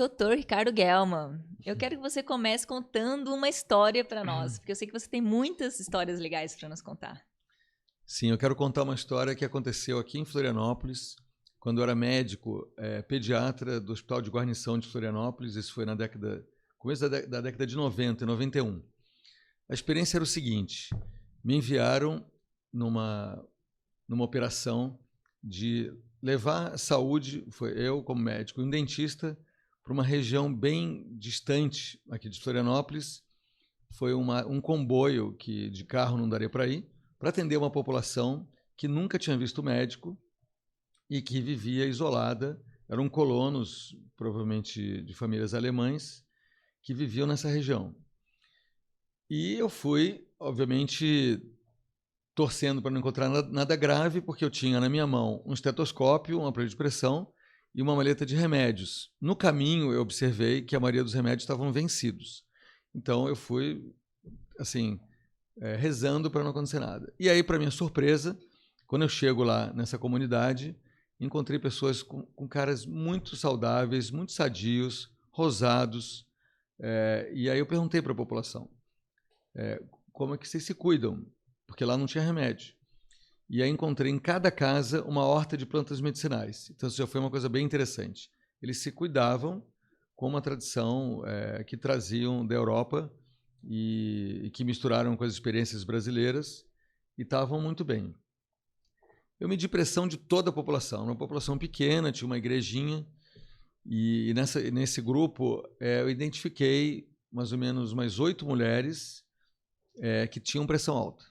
Dr. Ricardo Gelman, eu quero que você comece contando uma história para nós, porque eu sei que você tem muitas histórias legais para nos contar. Sim, eu quero contar uma história que aconteceu aqui em Florianópolis, quando eu era médico, pediatra do Hospital de Guarnição de Florianópolis. Isso foi começo da década de 90, 91. A experiência era o seguinte: me enviaram numa operação de levar saúde, foi eu como médico, um dentista, para uma região bem distante aqui de Florianópolis. Foi um comboio que de carro não daria para ir, para atender uma população que nunca tinha visto médico e que vivia isolada. Eram colonos, provavelmente de famílias alemães, que viviam nessa região. E eu fui, obviamente, torcendo para não encontrar nada grave, porque eu tinha na minha mão um estetoscópio, um aparelho de pressão e uma maleta de remédios. No caminho, eu observei que a maioria dos remédios estavam vencidos. Então, eu fui, assim, rezando para não acontecer nada. E aí, para minha surpresa, quando eu chego lá nessa comunidade, encontrei pessoas com caras muito saudáveis, muito sadios, rosados. E aí eu perguntei para a população, como é que vocês se cuidam? Porque lá não tinha remédio. E aí encontrei em cada casa uma horta de plantas medicinais. Então isso já foi uma coisa bem interessante. Eles se cuidavam com uma tradição que traziam da Europa e que misturaram com as experiências brasileiras e estavam muito bem. Eu medi pressão de toda a população, uma população pequena, tinha uma igrejinha, e nesse grupo eu identifiquei mais ou menos umas 8 mulheres que tinham pressão alta.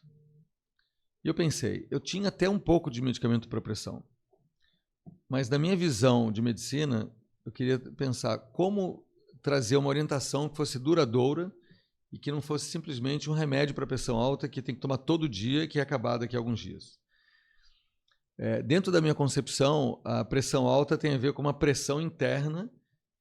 E eu pensei, eu tinha até um pouco de medicamento para pressão, mas na minha visão de medicina, eu queria pensar como trazer uma orientação que fosse duradoura e que não fosse simplesmente um remédio para pressão alta que tem que tomar todo dia, que é acabar daqui a alguns dias. Dentro da minha concepção, a pressão alta tem a ver com uma pressão interna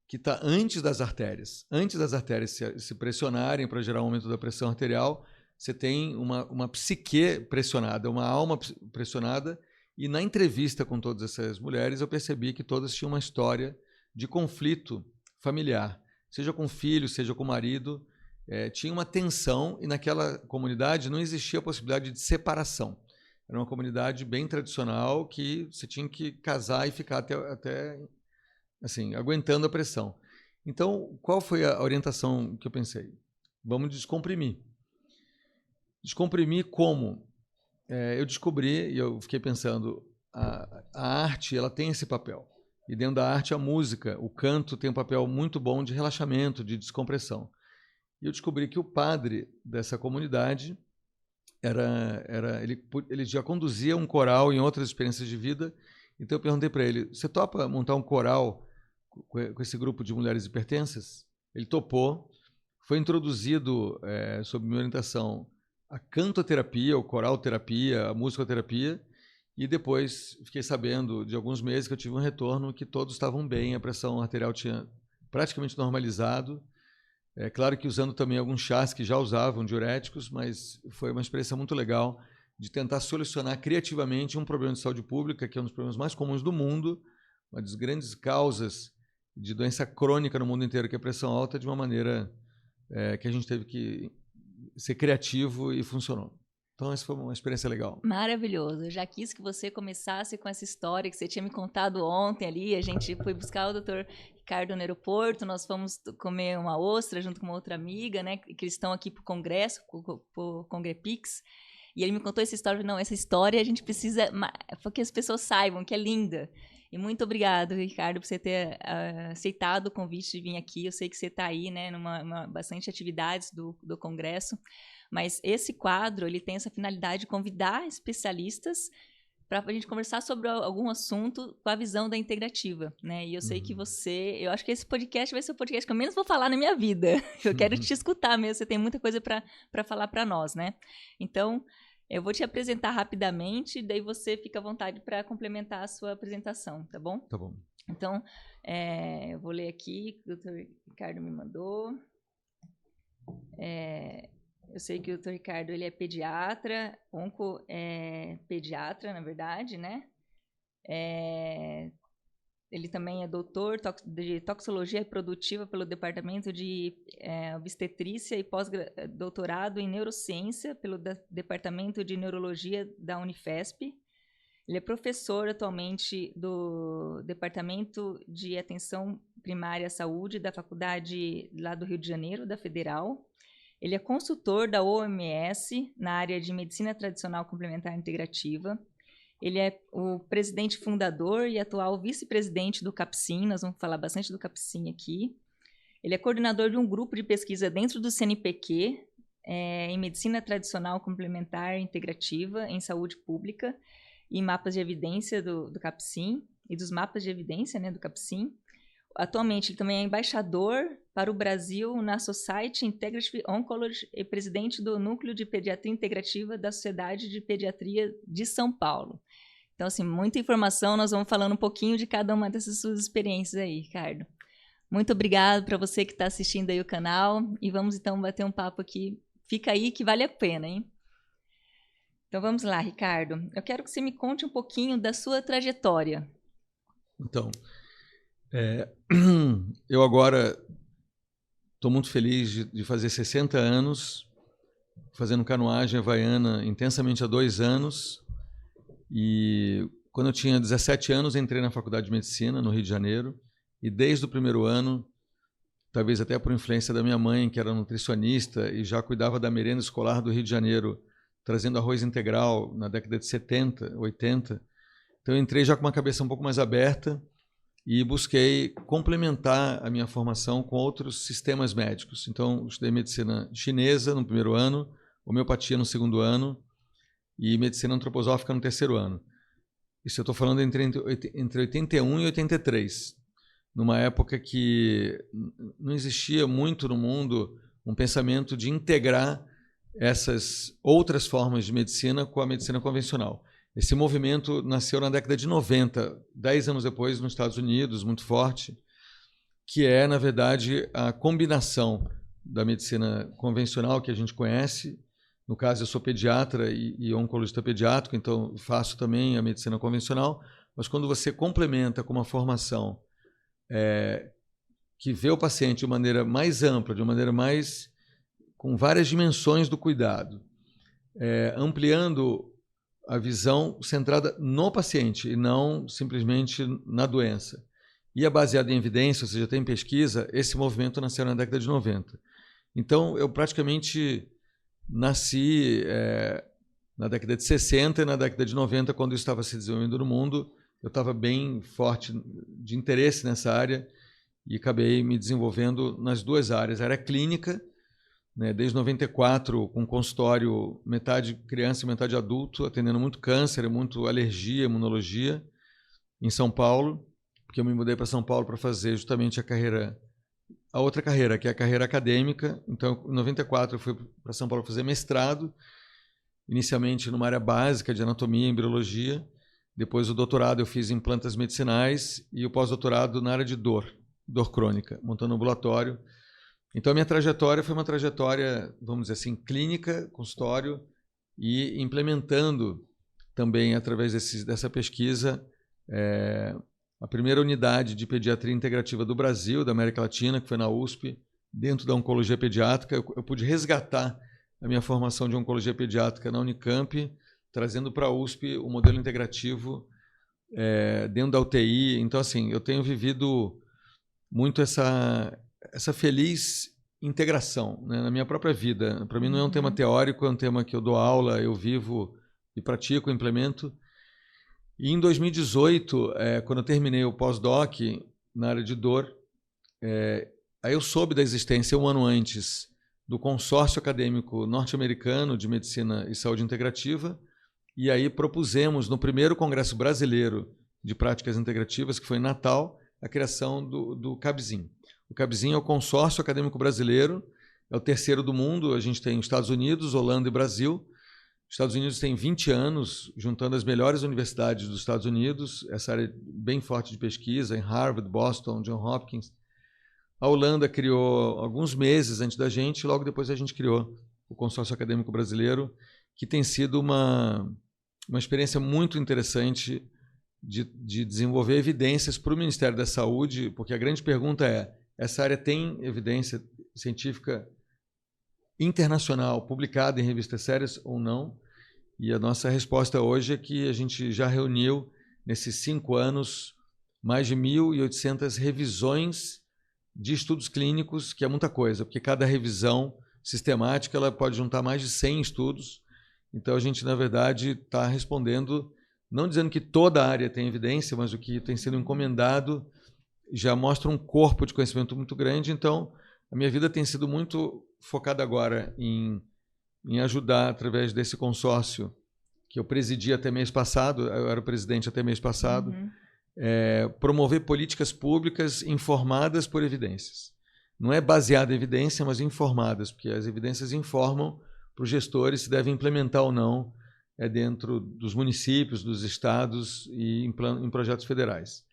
que está antes das artérias. Antes das artérias se pressionarem para gerar um aumento da pressão arterial, você tem uma psique pressionada, uma alma pressionada. E na entrevista com todas essas mulheres, eu percebi que todas tinham uma história de conflito familiar, seja com o filho, seja com o marido. Tinha uma tensão e naquela comunidade não existia a possibilidade de separação. Era uma comunidade bem tradicional que você tinha que casar e ficar até assim, aguentando a pressão. Então, qual foi a orientação que eu pensei? Vamos descomprimir. Descomprimir como? Eu descobri, e eu fiquei pensando, a arte ela tem esse papel. E dentro da arte, a música, o canto tem um papel muito bom de relaxamento, de descompressão. E eu descobri que o padre dessa comunidade ele já conduzia um coral em outras experiências de vida. Então eu perguntei para ele, você topa montar um coral com esse grupo de mulheres hipertensas? Ele topou. Foi introduzido, sob minha orientação, a cantoterapia, o coralterapia, a musicoterapia, e depois fiquei sabendo de alguns meses que eu tive um retorno que todos estavam bem, a pressão arterial tinha praticamente normalizado. É claro que usando também alguns chás que já usavam diuréticos, mas foi uma experiência muito legal de tentar solucionar criativamente um problema de saúde pública, que é um dos problemas mais comuns do mundo, uma das grandes causas de doença crônica no mundo inteiro, que é a pressão alta, de uma maneira que a gente teve que ser criativo e funcionou. Então, essa foi uma experiência legal. Maravilhoso. Eu já quis que você começasse com essa história que você tinha me contado ontem ali. A gente foi buscar o Dr. Ricardo no aeroporto, nós fomos comer uma ostra junto com uma outra amiga, né? Que eles estão aqui para o congresso, para o Congrepix. E ele me contou essa história. Não, essa história a gente precisa que as pessoas saibam que é linda. E muito obrigado, Ricardo, por você ter aceitado o convite de vir aqui. Eu sei que você está aí, né, numa bastante atividades do Congresso, mas esse quadro ele tem essa finalidade de convidar especialistas para a gente conversar sobre algum assunto com a visão da integrativa, né? E eu sei que eu acho que esse podcast vai ser o podcast que eu menos vou falar na minha vida. Eu quero te escutar mesmo, você tem muita coisa para falar para nós, né? Então, eu vou te apresentar rapidamente, daí você fica à vontade para complementar a sua apresentação, tá bom? Tá bom. Então, eu vou ler aqui, o Dr. Ricardo me mandou. Eu sei que o Dr. Ricardo ele é pediatra, pediatra, na verdade, né? Ele também é doutor de toxicologia reprodutiva pelo Departamento de Obstetrícia e pós-doutorado em neurociência pelo Departamento de Neurologia da Unifesp. Ele é professor atualmente do Departamento de Atenção Primária à Saúde da Faculdade lá do Rio de Janeiro, da Federal. Ele é consultor da OMS na área de Medicina Tradicional Complementar Integrativa. Ele é o presidente fundador e atual vice-presidente do CAPCIM, nós vamos falar bastante do CAPCIM aqui. Ele é coordenador de um grupo de pesquisa dentro do CNPq, em Medicina Tradicional Complementar Integrativa, em Saúde Pública, e mapas de evidência do CAPCIM, e dos mapas de evidência, né, do CAPCIM. Atualmente, ele também é embaixador para o Brasil na Society Integrative Oncology e presidente do Núcleo de Pediatria Integrativa da Sociedade de Pediatria de São Paulo. Então, assim, muita informação, nós vamos falando um pouquinho de cada uma dessas suas experiências aí, Ricardo. Muito obrigado para você que está assistindo aí o canal, e vamos então bater um papo aqui. Fica aí que vale a pena, hein? Então vamos lá, Ricardo. Eu quero que você me conte um pouquinho da sua trajetória. Então, eu agora estou muito feliz de fazer 60 anos, fazendo canoagem havaiana intensamente há 2 anos. E quando eu tinha 17 anos, entrei na Faculdade de Medicina, no Rio de Janeiro. E desde o primeiro ano, talvez até por influência da minha mãe, que era nutricionista e já cuidava da merenda escolar do Rio de Janeiro, trazendo arroz integral na década de 70, 80. Então eu entrei já com uma cabeça um pouco mais aberta e busquei complementar a minha formação com outros sistemas médicos. Então eu estudei medicina chinesa no primeiro ano, homeopatia no segundo ano e medicina antroposófica no terceiro ano. Isso eu estou falando entre 81 e 83, numa época que não existia muito no mundo um pensamento de integrar essas outras formas de medicina com a medicina convencional. Esse movimento nasceu na década de 90, 10 anos depois, nos Estados Unidos, muito forte, que é, na verdade, a combinação da medicina convencional que a gente conhece. No caso, eu sou pediatra e oncologista pediátrico, então faço também a medicina convencional, mas quando você complementa com uma formação que vê o paciente de maneira mais ampla, de uma maneira mais com várias dimensões do cuidado, ampliando a visão centrada no paciente e não simplesmente na doença. E é baseado em evidência, ou seja, tem pesquisa, esse movimento nasceu na década de 90. Então, eu praticamente nasci na década de 60 e na década de 90, quando isso estava se desenvolvendo no mundo. Eu estava bem forte de interesse nessa área e acabei me desenvolvendo nas duas áreas. A área clínica, né, desde 94, com consultório metade criança e metade adulto, atendendo muito câncer, muito alergia, imunologia, em São Paulo, porque eu me mudei para São Paulo para fazer justamente a outra carreira, que é a carreira acadêmica. Então, em 94, eu fui para São Paulo fazer mestrado, inicialmente numa área básica de anatomia e embriologia. Depois, o doutorado eu fiz em plantas medicinais e o pós-doutorado na área de dor crônica, montando um ambulatório. Então, a minha trajetória foi uma trajetória, vamos dizer assim, clínica, consultório, e implementando também, através dessa pesquisa, a primeira unidade de pediatria integrativa do Brasil, da América Latina, que foi na USP, dentro da oncologia pediátrica. Eu pude resgatar a minha formação de oncologia pediátrica na Unicamp, trazendo para a USP o modelo integrativo dentro da UTI. Então, assim, eu tenho vivido muito essa feliz integração, né, na minha própria vida. Para mim não é um tema teórico, é um tema que eu dou aula, eu vivo e pratico, implemento. E em 2018, quando eu terminei o pós-doc na área de dor, aí eu soube da existência, um ano antes, do consórcio acadêmico norte-americano de medicina e saúde integrativa, e aí propusemos no primeiro congresso brasileiro de práticas integrativas, que foi em Natal, a criação do CABZIM. O CABZIM é o consórcio acadêmico brasileiro, é o terceiro do mundo. A gente tem os Estados Unidos, Holanda e Brasil. Os Estados Unidos tem 20 anos, juntando as melhores universidades dos Estados Unidos, essa área bem forte de pesquisa, em Harvard, Boston, Johns Hopkins. A Holanda criou alguns meses antes da gente, logo depois a gente criou o Consórcio Acadêmico Brasileiro, que tem sido uma experiência muito interessante de desenvolver evidências para o Ministério da Saúde, porque a grande pergunta é, essa área tem evidência científica internacional publicada em revistas sérias ou não? E a nossa resposta hoje é que a gente já reuniu, nesses 5 anos, mais de 1.800 revisões de estudos clínicos, que é muita coisa, porque cada revisão sistemática ela pode juntar mais de 100 estudos. Então, a gente, na verdade, está respondendo, não dizendo que toda a área tem evidência, mas o que tem sido encomendado já mostra um corpo de conhecimento muito grande. Então, a minha vida tem sido muito focada agora em ajudar, através desse consórcio que eu presidi até mês passado, eu era o presidente até mês passado, promover políticas públicas informadas por evidências. Não é baseada em evidência, mas informadas, porque as evidências informam para os gestores se devem implementar ou não dentro dos municípios, dos estados e em projetos federais.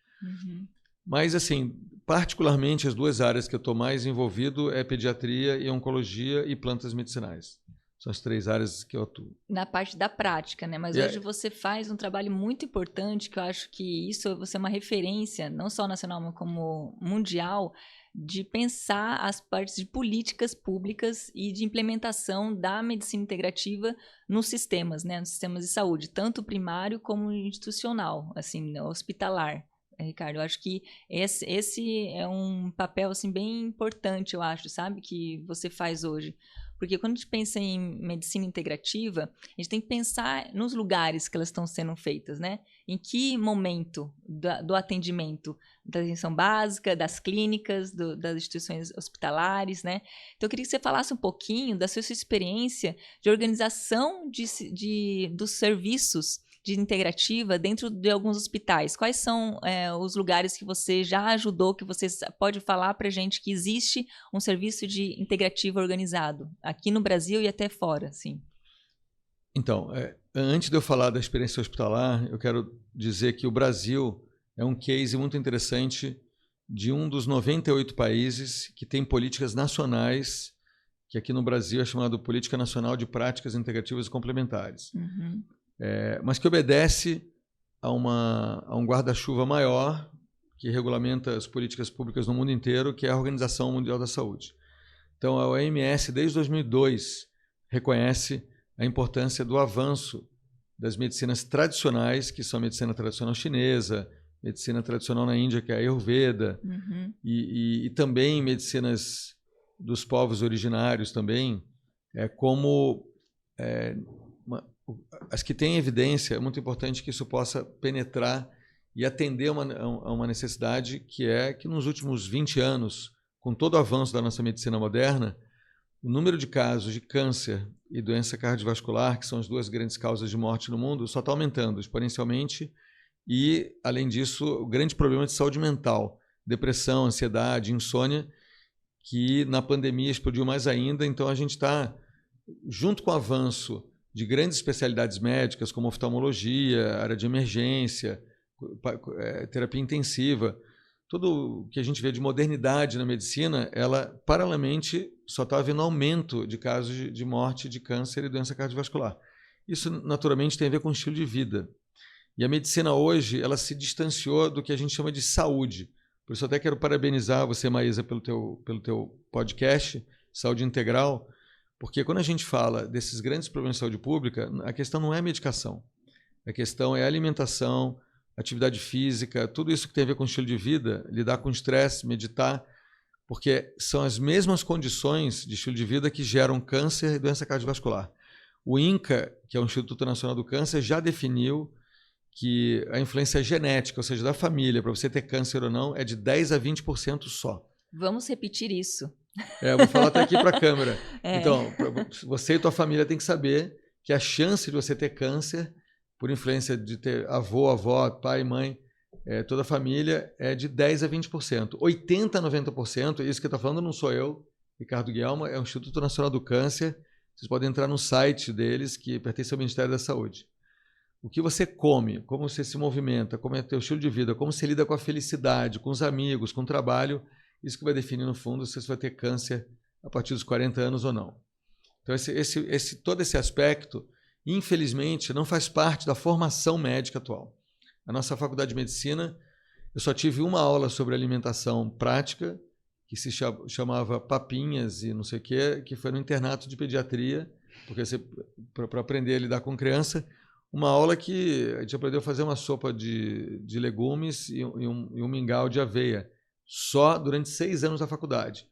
Mas, assim, particularmente as 2 áreas que eu estou mais envolvido é pediatria e oncologia e plantas medicinais. São as 3 áreas que eu atuo. Na parte da prática, né? Mas hoje você faz um trabalho muito importante, que eu acho que isso você é uma referência, não só nacional, mas como mundial, de pensar as partes de políticas públicas e de implementação da medicina integrativa nos sistemas, né? Nos sistemas de saúde, tanto primário como institucional, assim, hospitalar. Ricardo, eu acho que esse é um papel assim, bem importante, eu acho, sabe? Que você faz hoje. Porque quando a gente pensa em medicina integrativa, a gente tem que pensar nos lugares que elas estão sendo feitas, né? Em que momento do atendimento, da atenção básica, das clínicas, das instituições hospitalares, né? Então, eu queria que você falasse um pouquinho da sua experiência de organização dos serviços de integrativa dentro de alguns hospitais. Quais são os lugares que você já ajudou, que você pode falar para a gente que existe um serviço de integrativa organizado aqui no Brasil e até fora, sim? Então, antes de eu falar da experiência hospitalar, eu quero dizer que o Brasil é um case muito interessante de um dos 98 países que tem políticas nacionais, que aqui no Brasil é chamado Política Nacional de Práticas Integrativas e Complementares. Mas que obedece a um guarda-chuva maior que regulamenta as políticas públicas no mundo inteiro, que é a Organização Mundial da Saúde. Então, a OMS, desde 2002, reconhece a importância do avanço das medicinas tradicionais, que são a medicina tradicional chinesa, medicina tradicional na Índia, que é a Ayurveda, e também medicinas dos povos originários também, as que têm evidência. É muito importante que isso possa penetrar e atender a uma necessidade que é que nos últimos 20 anos, com todo o avanço da nossa medicina moderna, o número de casos de câncer e doença cardiovascular, que são as 2 grandes causas de morte no mundo, só está aumentando exponencialmente. E, além disso, o grande problema de saúde mental, depressão, ansiedade, insônia, que na pandemia explodiu mais ainda. Então, a gente está, junto com o avanço de grandes especialidades médicas, como oftalmologia, área de emergência, terapia intensiva, tudo que a gente vê de modernidade na medicina, ela, paralelamente, só está havendo aumento de casos de morte, de câncer e doença cardiovascular. Isso, naturalmente, tem a ver com o estilo de vida. E a medicina hoje, ela se distanciou do que a gente chama de saúde. Por isso, eu até quero parabenizar você, Maísa, pelo teu podcast, Saúde Integral, porque quando a gente fala desses grandes problemas de saúde pública, a questão não é medicação. A questão é alimentação, atividade física, tudo isso que tem a ver com estilo de vida, lidar com estresse, meditar, porque são as mesmas condições de estilo de vida que geram câncer e doença cardiovascular. O INCA, que é o Instituto Nacional do Câncer, já definiu que a influência genética, ou seja, da família, para você ter câncer ou não, é de 10% a 20% só. Vamos repetir isso. Eu vou falar até aqui para a câmera. Então, você e tua família tem que saber que a chance de você ter câncer, por influência de ter avô, avó, pai, mãe, toda a família, é de 10% a 20%. 80% a 90%, isso que eu estou falando não sou eu, Ricardo Guilherme, é o Instituto Nacional do Câncer. Vocês podem entrar no site deles, que pertence ao Ministério da Saúde. O que você come, como você se movimenta, como é o teu estilo de vida, como você lida com a felicidade, com os amigos, com o trabalho, isso que vai definir, no fundo, se você vai ter câncer a partir dos 40 anos ou não. Então, todo esse aspecto, infelizmente, não faz parte da formação médica atual. A nossa faculdade de medicina, eu só tive uma aula sobre alimentação prática, que se chamava Papinhas e não sei o quê, que foi no internato de pediatria, porque para aprender a lidar com criança, uma aula que a gente aprendeu a fazer uma sopa de legumes e um mingau de aveia, só durante 6 anos da faculdade.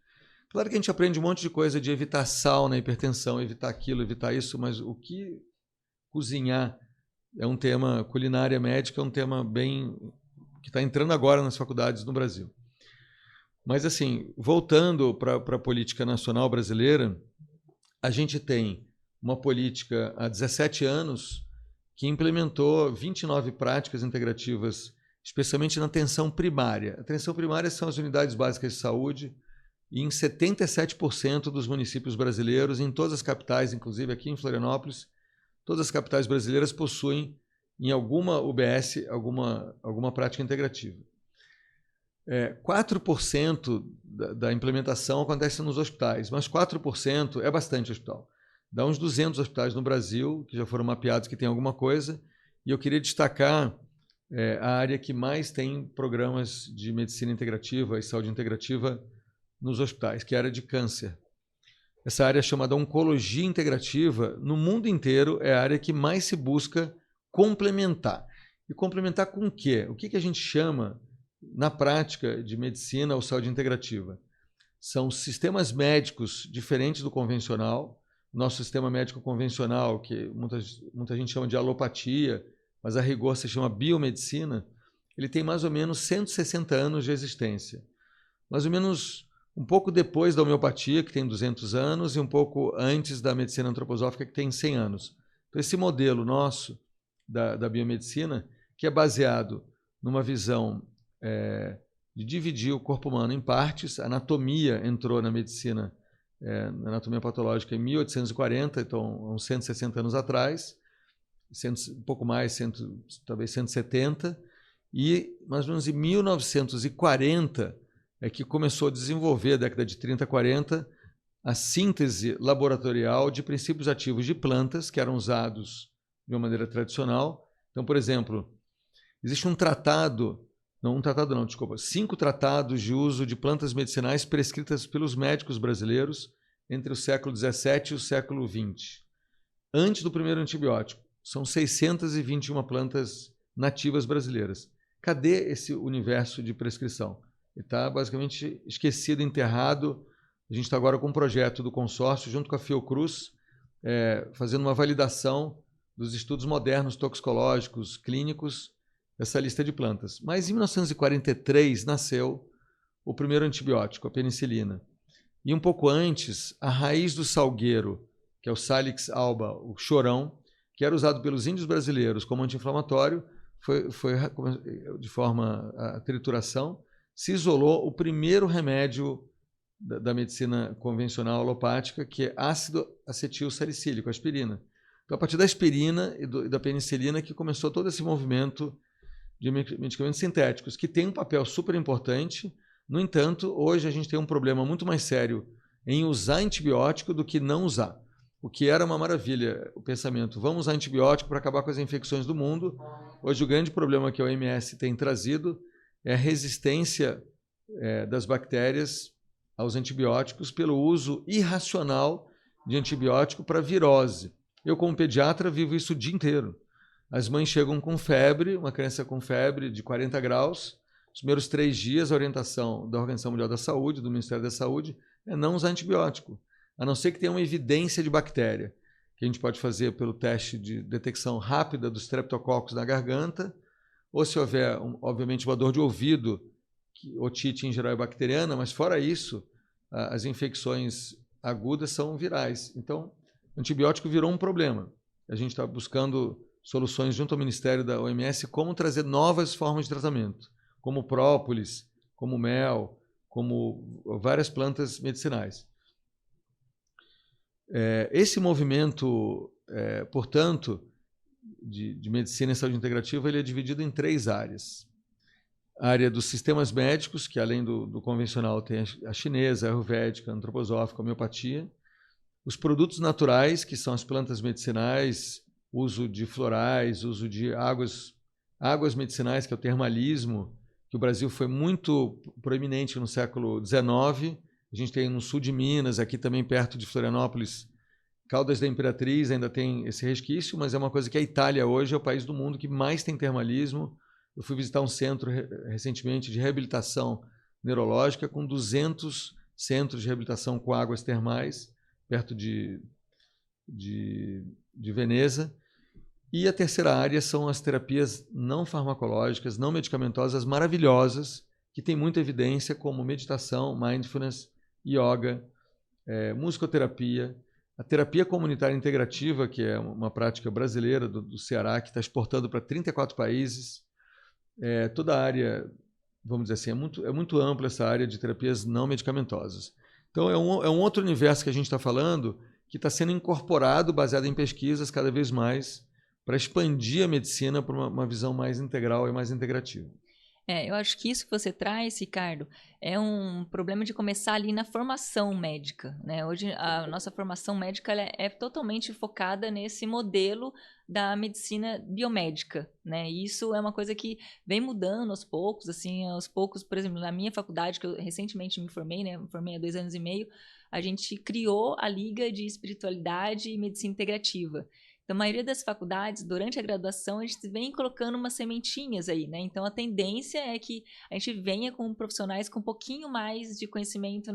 Claro que a gente aprende um monte de coisa de evitar sal na hipertensão, evitar aquilo, evitar isso, mas o que cozinhar é um tema, culinária médica é um tema bem que está entrando agora nas faculdades no Brasil. Mas, assim, voltando para a política nacional brasileira, a gente tem uma política há 17 anos que implementou 29 práticas integrativas, especialmente na atenção primária. A atenção primária são as unidades básicas de saúde, e em 77% dos municípios brasileiros, em todas as capitais, inclusive aqui em Florianópolis, todas as capitais brasileiras possuem, em alguma UBS, alguma prática integrativa. 4% da implementação acontece nos hospitais, mas 4% é bastante hospital. Dá uns 200 hospitais no Brasil, que já foram mapeados, que tem alguma coisa, e eu queria destacar a área que mais tem programas de medicina integrativa e saúde integrativa nos hospitais, que é a área de câncer. Essa área chamada oncologia integrativa, no mundo inteiro, é a área que mais se busca complementar. E complementar com o quê? O que a gente chama, na prática de medicina ou saúde integrativa? São sistemas médicos diferentes do convencional. Nosso sistema médico convencional, que muita gente chama de alopatia, mas a rigor se chama biomedicina, ele tem mais ou menos 160 anos de existência. Mais ou menos um pouco depois da homeopatia, que tem 200 anos, e um pouco antes da medicina antroposófica, que tem 100 anos. Então, esse modelo nosso da biomedicina, que é baseado numa visão de dividir o corpo humano em partes. A anatomia entrou na medicina, na anatomia patológica, em 1840, então, uns 160 anos atrás, um pouco mais, talvez 170, e mais ou menos em 1940 é que começou a desenvolver, a década de 30, 40, a síntese laboratorial de princípios ativos de plantas que eram usados de uma maneira tradicional. Então, por exemplo, existe um tratado, desculpa, 5 tratados de uso de plantas medicinais prescritas pelos médicos brasileiros entre o século XVII e o século XX. Antes do primeiro antibiótico, são 621 plantas nativas brasileiras. Cadê esse universo de prescrição? Ele está basicamente esquecido, enterrado. A gente está agora com um projeto do consórcio, junto com a Fiocruz, fazendo uma validação dos estudos modernos, toxicológicos, clínicos, dessa lista de plantas. Mas em 1943 nasceu o primeiro antibiótico, a penicilina. E um pouco antes, a raiz do salgueiro, que é o Salix alba, o chorão, que era usado pelos índios brasileiros como anti-inflamatório, foi de forma a trituração, se isolou o primeiro remédio da medicina convencional alopática, que é ácido acetil salicílico, aspirina. Então, a partir da aspirina e da penicilina que começou todo esse movimento de medicamentos sintéticos, que tem um papel super importante. No entanto, hoje a gente tem um problema muito mais sério em usar antibiótico do que não usar. O que era uma maravilha, o pensamento, vamos usar antibiótico para acabar com as infecções do mundo. Hoje o grande problema que a OMS tem trazido é a resistência das bactérias aos antibióticos pelo uso irracional de antibiótico para virose. Eu, como pediatra, vivo isso o dia inteiro. As mães chegam com febre, uma criança com febre de 40 graus. Os primeiros 3 dias, a orientação da Organização Mundial da Saúde, do Ministério da Saúde, é não usar antibiótico, a não ser que tenha uma evidência de bactéria, que a gente pode fazer pelo teste de detecção rápida dos streptococcus na garganta, ou se houver, obviamente, uma dor de ouvido, otite em geral é bacteriana, mas fora isso, as infecções agudas são virais. Então, o antibiótico virou um problema. A gente está buscando soluções junto ao Ministério da OMS como trazer novas formas de tratamento, como própolis, como mel, como várias plantas medicinais. Esse movimento, portanto, de medicina e saúde integrativa, ele é dividido em 3 áreas. A área dos sistemas médicos, que além do convencional tem a chinesa, a ayurvédica, a antroposófica, a homeopatia. Os produtos naturais, que são as plantas medicinais, uso de florais, uso de águas águas medicinais, que é o termalismo, que o Brasil foi muito proeminente no século XIX. A gente tem no sul de Minas, aqui também perto de Florianópolis, Caldas da Imperatriz ainda tem esse resquício, mas é uma coisa que a Itália hoje é o país do mundo que mais tem termalismo. Eu fui visitar um centro recentemente de reabilitação neurológica com 200 centros de reabilitação com águas termais, perto de Veneza. E a terceira área são as terapias não farmacológicas, não medicamentosas, maravilhosas, que têm muita evidência, como meditação, mindfulness, yoga, musicoterapia, a terapia comunitária integrativa, que é uma prática brasileira do Ceará, que está exportando para 34 países. Toda a área, vamos dizer assim, é muito ampla essa área de terapias não medicamentosas. Então, é um outro universo que a gente está falando, que está sendo incorporado, baseado em pesquisas cada vez mais, para expandir a medicina para uma visão mais integral e mais integrativa. Eu acho que isso que você traz, Ricardo, é um problema de começar ali na formação médica, né? Hoje a nossa formação médica ela é totalmente focada nesse modelo da medicina biomédica, né? E isso é uma coisa que vem mudando aos poucos, assim, aos poucos, por exemplo, na minha faculdade, que eu recentemente me formei, né? Me formei há 2 anos e meio, a gente criou a Liga de Espiritualidade e Medicina Integrativa. Então, a maioria das faculdades, durante a graduação, a gente vem colocando umas sementinhas aí, né? Então, a tendência é que a gente venha com profissionais com um pouquinho mais de conhecimento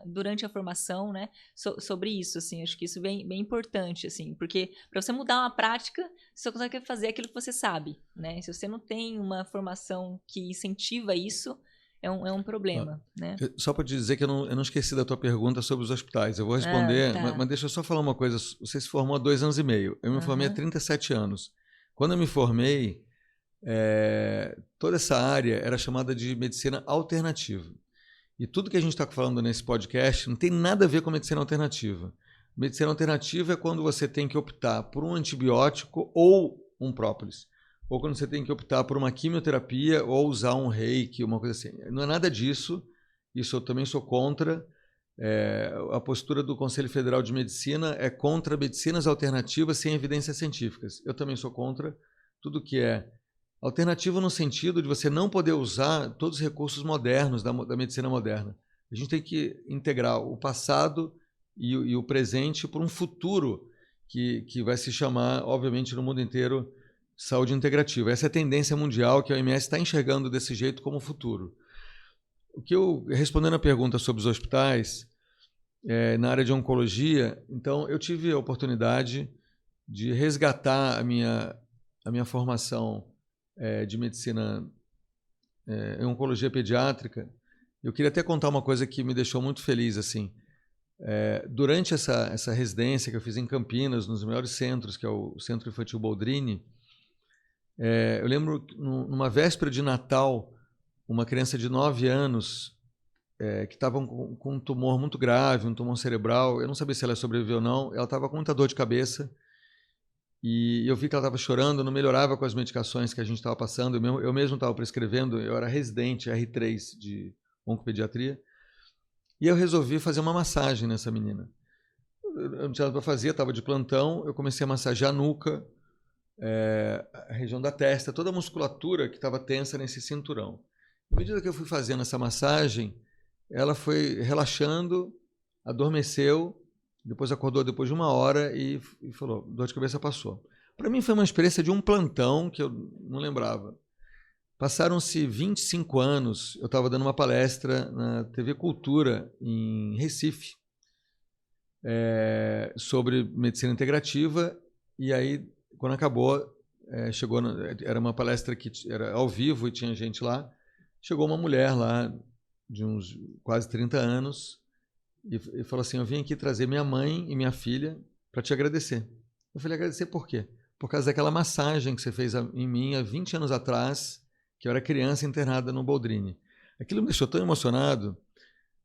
durante a formação, né? Sobre isso, assim. Acho que isso é bem importante, assim. Porque para você mudar uma prática, você só consegue fazer aquilo que você sabe, né? Se você não tem uma formação que incentiva isso, é um problema, né? Só para te dizer que eu não esqueci da tua pergunta sobre os hospitais. Eu vou responder, tá. mas deixa eu só falar uma coisa. Você se formou há 2 anos e meio. Eu me formei há 37 anos. Quando eu me formei, toda essa área era chamada de medicina alternativa. E tudo que a gente está falando nesse podcast não tem nada a ver com medicina alternativa. Medicina alternativa é quando você tem que optar por um antibiótico ou um própolis. Ou quando você tem que optar por uma quimioterapia ou usar um reiki, uma coisa assim. Não é nada disso. Isso eu também sou contra. A postura do Conselho Federal de Medicina é contra medicinas alternativas sem evidências científicas. Eu também sou contra tudo que é alternativo no sentido de você não poder usar todos os recursos modernos da medicina moderna. A gente tem que integrar o passado e o presente por um futuro que vai se chamar, obviamente, no mundo inteiro, saúde integrativa. Essa é a tendência mundial que a OMS está enxergando desse jeito como futuro. Respondendo a pergunta sobre os hospitais, na área de oncologia, então eu tive a oportunidade de resgatar a minha formação de medicina em oncologia pediátrica. Eu queria até contar uma coisa que me deixou muito feliz, assim. Durante essa residência que eu fiz em Campinas, nos melhores centros, que é o Centro Infantil Boldrini, eu lembro, numa véspera de Natal, uma criança de 9 anos que estava com um tumor muito grave, um tumor cerebral. Eu não sabia se ela sobreviveu ou não. Ela estava com muita dor de cabeça. E eu vi que ela estava chorando, não melhorava com as medicações que a gente estava passando. Eu mesmo estava prescrevendo, eu era residente R3 de oncopediatria. E eu resolvi fazer uma massagem nessa menina. Eu não tinha nada para fazer, estava de plantão. Eu comecei a massagear a nuca, a região da testa, toda a musculatura que estava tensa nesse cinturão. À medida que eu fui fazendo essa massagem, ela foi relaxando, adormeceu, depois acordou depois de 1 hora e falou, dor de cabeça passou. Para mim foi uma experiência de um plantão que eu não lembrava. Passaram-se 25 anos, eu estava dando uma palestra na TV Cultura, em Recife, sobre medicina integrativa, e aí, quando acabou, era uma palestra que era ao vivo e tinha gente lá, chegou uma mulher lá, de uns quase 30 anos, e falou assim, eu vim aqui trazer minha mãe e minha filha para te agradecer. Eu falei, agradecer por quê? Por causa daquela massagem que você fez em mim há 20 anos atrás, que eu era criança internada no Boldrini. Aquilo me deixou tão emocionado,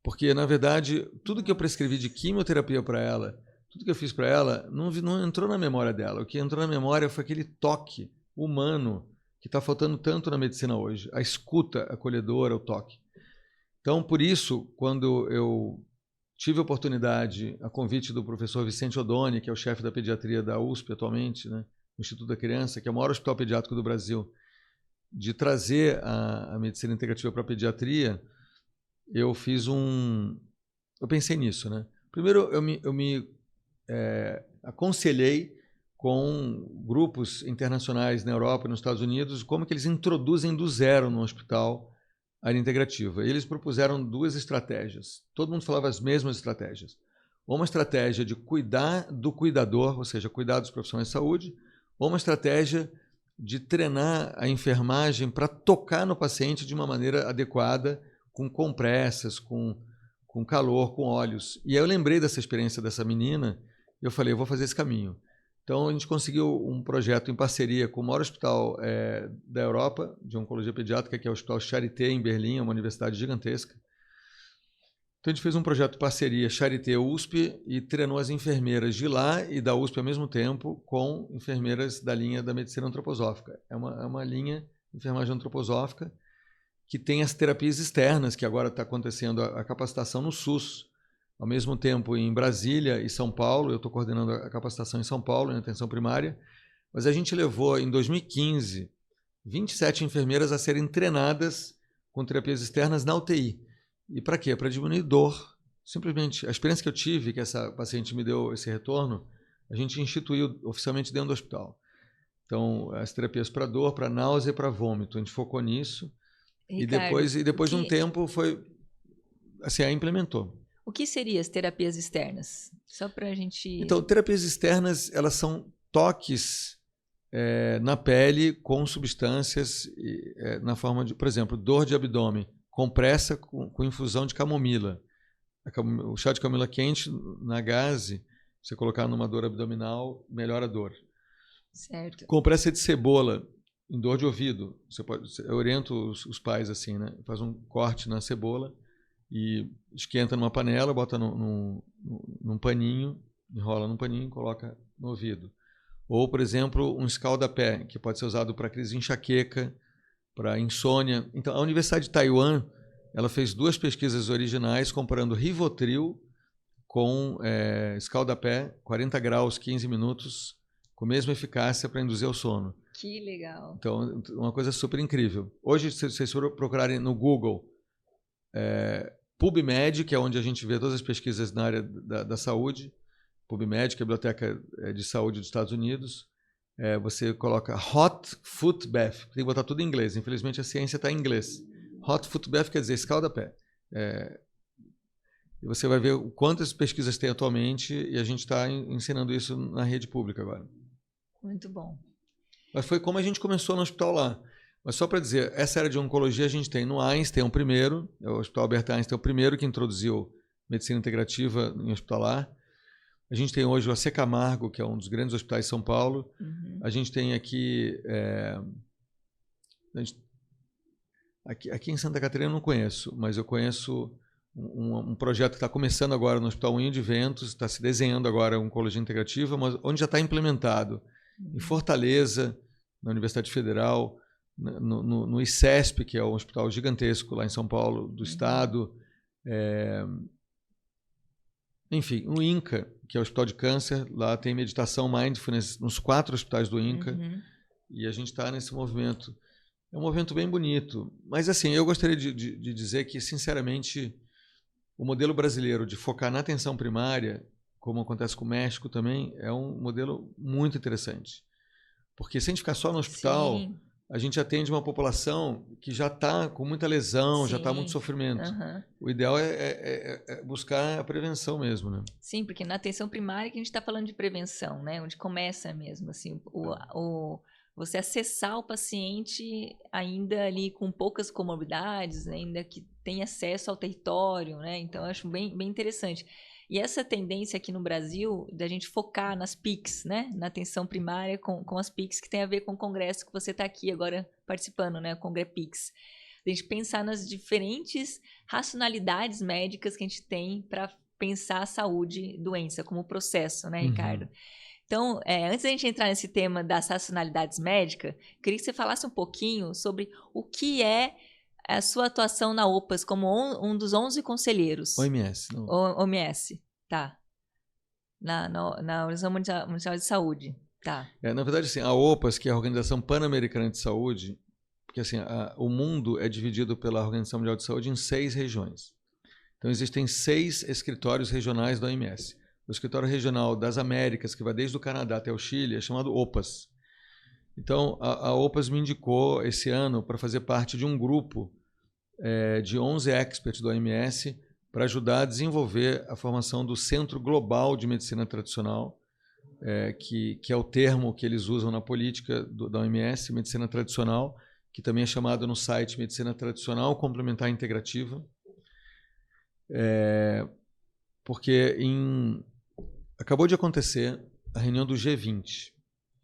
porque, na verdade, tudo que eu prescrevi de quimioterapia para ela, tudo que eu fiz para ela, não entrou na memória dela. O que entrou na memória foi aquele toque humano que está faltando tanto na medicina hoje. A escuta acolhedora, o toque. Então, por isso, quando eu tive a oportunidade, a convite do professor Vicente Odoni, que é o chefe da pediatria da USP atualmente, né, no Instituto da Criança, que é o maior hospital pediátrico do Brasil, de trazer a medicina integrativa para a pediatria, eu pensei nisso, né? Primeiro, eu me aconselhei com grupos internacionais na Europa e nos Estados Unidos como que eles introduzem do zero no hospital a área integrativa. E eles propuseram 2 estratégias. Todo mundo falava as mesmas estratégias. Uma estratégia de cuidar do cuidador, ou seja, cuidar dos profissionais de saúde, ou uma estratégia de treinar a enfermagem para tocar no paciente de uma maneira adequada, com compressas, com calor, com óleos. E aí eu lembrei dessa experiência dessa menina e eu falei, eu vou fazer esse caminho. Então a gente conseguiu um projeto em parceria com o maior hospital da Europa, de oncologia pediátrica, que é o Hospital Charité, em Berlim, é uma universidade gigantesca. Então a gente fez um projeto de parceria Charité-USP e treinou as enfermeiras de lá e da USP ao mesmo tempo com enfermeiras da linha da medicina antroposófica. É uma linha de enfermagem antroposófica que tem as terapias externas, que agora está acontecendo a capacitação no SUS. Ao mesmo tempo, em Brasília e São Paulo, eu estou coordenando a capacitação em São Paulo, em atenção primária, mas a gente levou, em 2015, 27 enfermeiras a serem treinadas com terapias externas na UTI. E para quê? Para diminuir dor. Simplesmente, a experiência que eu tive, que essa paciente me deu esse retorno, a gente instituiu oficialmente dentro do hospital. Então, as terapias para dor, para náusea e para vômito, a gente focou nisso. Ricardo, e depois de um tempo, a CA implementou. O que seriam as terapias externas? Só para a gente... Então, terapias externas, elas são toques na pele com substâncias na forma de, por exemplo, dor de abdômen, compressa com infusão de camomila. O chá de camomila quente na gaze, você colocar numa dor abdominal, melhora a dor. Certo. Compressa de cebola em dor de ouvido. Eu oriento os pais assim, né? Faz um corte na cebola e esquenta numa panela, bota num paninho, enrola num paninho e coloca no ouvido. Ou, por exemplo, um escalda-pé, que pode ser usado para crise de enxaqueca, para insônia. Então, a Universidade de Taiwan, ela fez 2 pesquisas originais comparando Rivotril com escalda-pé, 40 graus, 15 minutos, com a mesma eficácia para induzir ao sono. Que legal. Então, uma coisa super incrível. Hoje, se vocês procurarem no Google, PubMed, que é onde a gente vê todas as pesquisas na área da saúde, PubMed, que é a Biblioteca de Saúde dos Estados Unidos, você coloca Hot Foot Bath, tem que botar tudo em inglês, infelizmente a ciência está em inglês. Hot Foot Bath quer dizer escalda-pé. E você vai ver quantas pesquisas tem atualmente e a gente está ensinando isso na rede pública agora. Muito bom. Mas foi como a gente começou no hospital lá. Mas só para dizer, essa área de oncologia a gente tem no Einstein, o primeiro, o Hospital Albert Einstein é o primeiro que introduziu medicina integrativa em hospitalar. A gente tem hoje o AC Camargo, que é um dos grandes hospitais de São Paulo. Uhum. A gente tem aqui... Aqui em Santa Catarina eu não conheço, mas eu conheço um projeto que está começando agora no Hospital Moinho de Ventos, está se desenhando agora a oncologia integrativa, mas onde já está implementado. Em Fortaleza, na Universidade Federal, no ICESP, que é um hospital gigantesco lá em São Paulo, do estado. Enfim, o INCA, que é o Hospital de Câncer, lá tem meditação mindfulness nos 4 hospitais do INCA. Uhum. E a gente está nesse movimento. É um movimento bem bonito. Mas, assim, eu gostaria de dizer que, sinceramente, o modelo brasileiro de focar na atenção primária, como acontece com o México também, é um modelo muito interessante. Porque se a gente ficar só no hospital, Sim. a gente atende uma população que já está com muita lesão, já está Sim. muito sofrimento. Uhum. O ideal é buscar a prevenção mesmo, né? Sim, porque na atenção primária que a gente está falando de prevenção, né? Onde começa mesmo, assim, você acessar o paciente ainda ali com poucas comorbidades, né? Ainda que tenha acesso ao território, né? Então, eu acho bem, bem interessante. E essa tendência aqui no Brasil da gente focar nas PICs, né? Na atenção primária com as PICs, que tem a ver com o congresso que você está aqui agora participando, né? O Congresso PICs. A gente pensar nas diferentes racionalidades médicas que a gente tem para pensar a saúde, doença, como processo, né, Ricardo? Uhum. Então, antes da gente entrar nesse tema das racionalidades médicas, queria que você falasse um pouquinho sobre o que é a sua atuação na OPAS como um dos 11 conselheiros. OMS. Não. OMS, tá. Na Organização Mundial de Saúde, tá. Na verdade, assim, a OPAS, que é a Organização Pan-Americana de Saúde, porque assim, o mundo é dividido pela Organização Mundial de Saúde em 6 regiões. Então, existem 6 escritórios regionais da OMS. O escritório regional das Américas, que vai desde o Canadá até o Chile, é chamado OPAS. Então, a OPAS me indicou esse ano para fazer parte de um grupo de 11 experts da OMS para ajudar a desenvolver a formação do Centro Global de Medicina Tradicional, que é o termo que eles usam na política da OMS, Medicina Tradicional, que também é chamado no site Medicina Tradicional Complementar Integrativa. Porque acabou de acontecer a reunião do G20.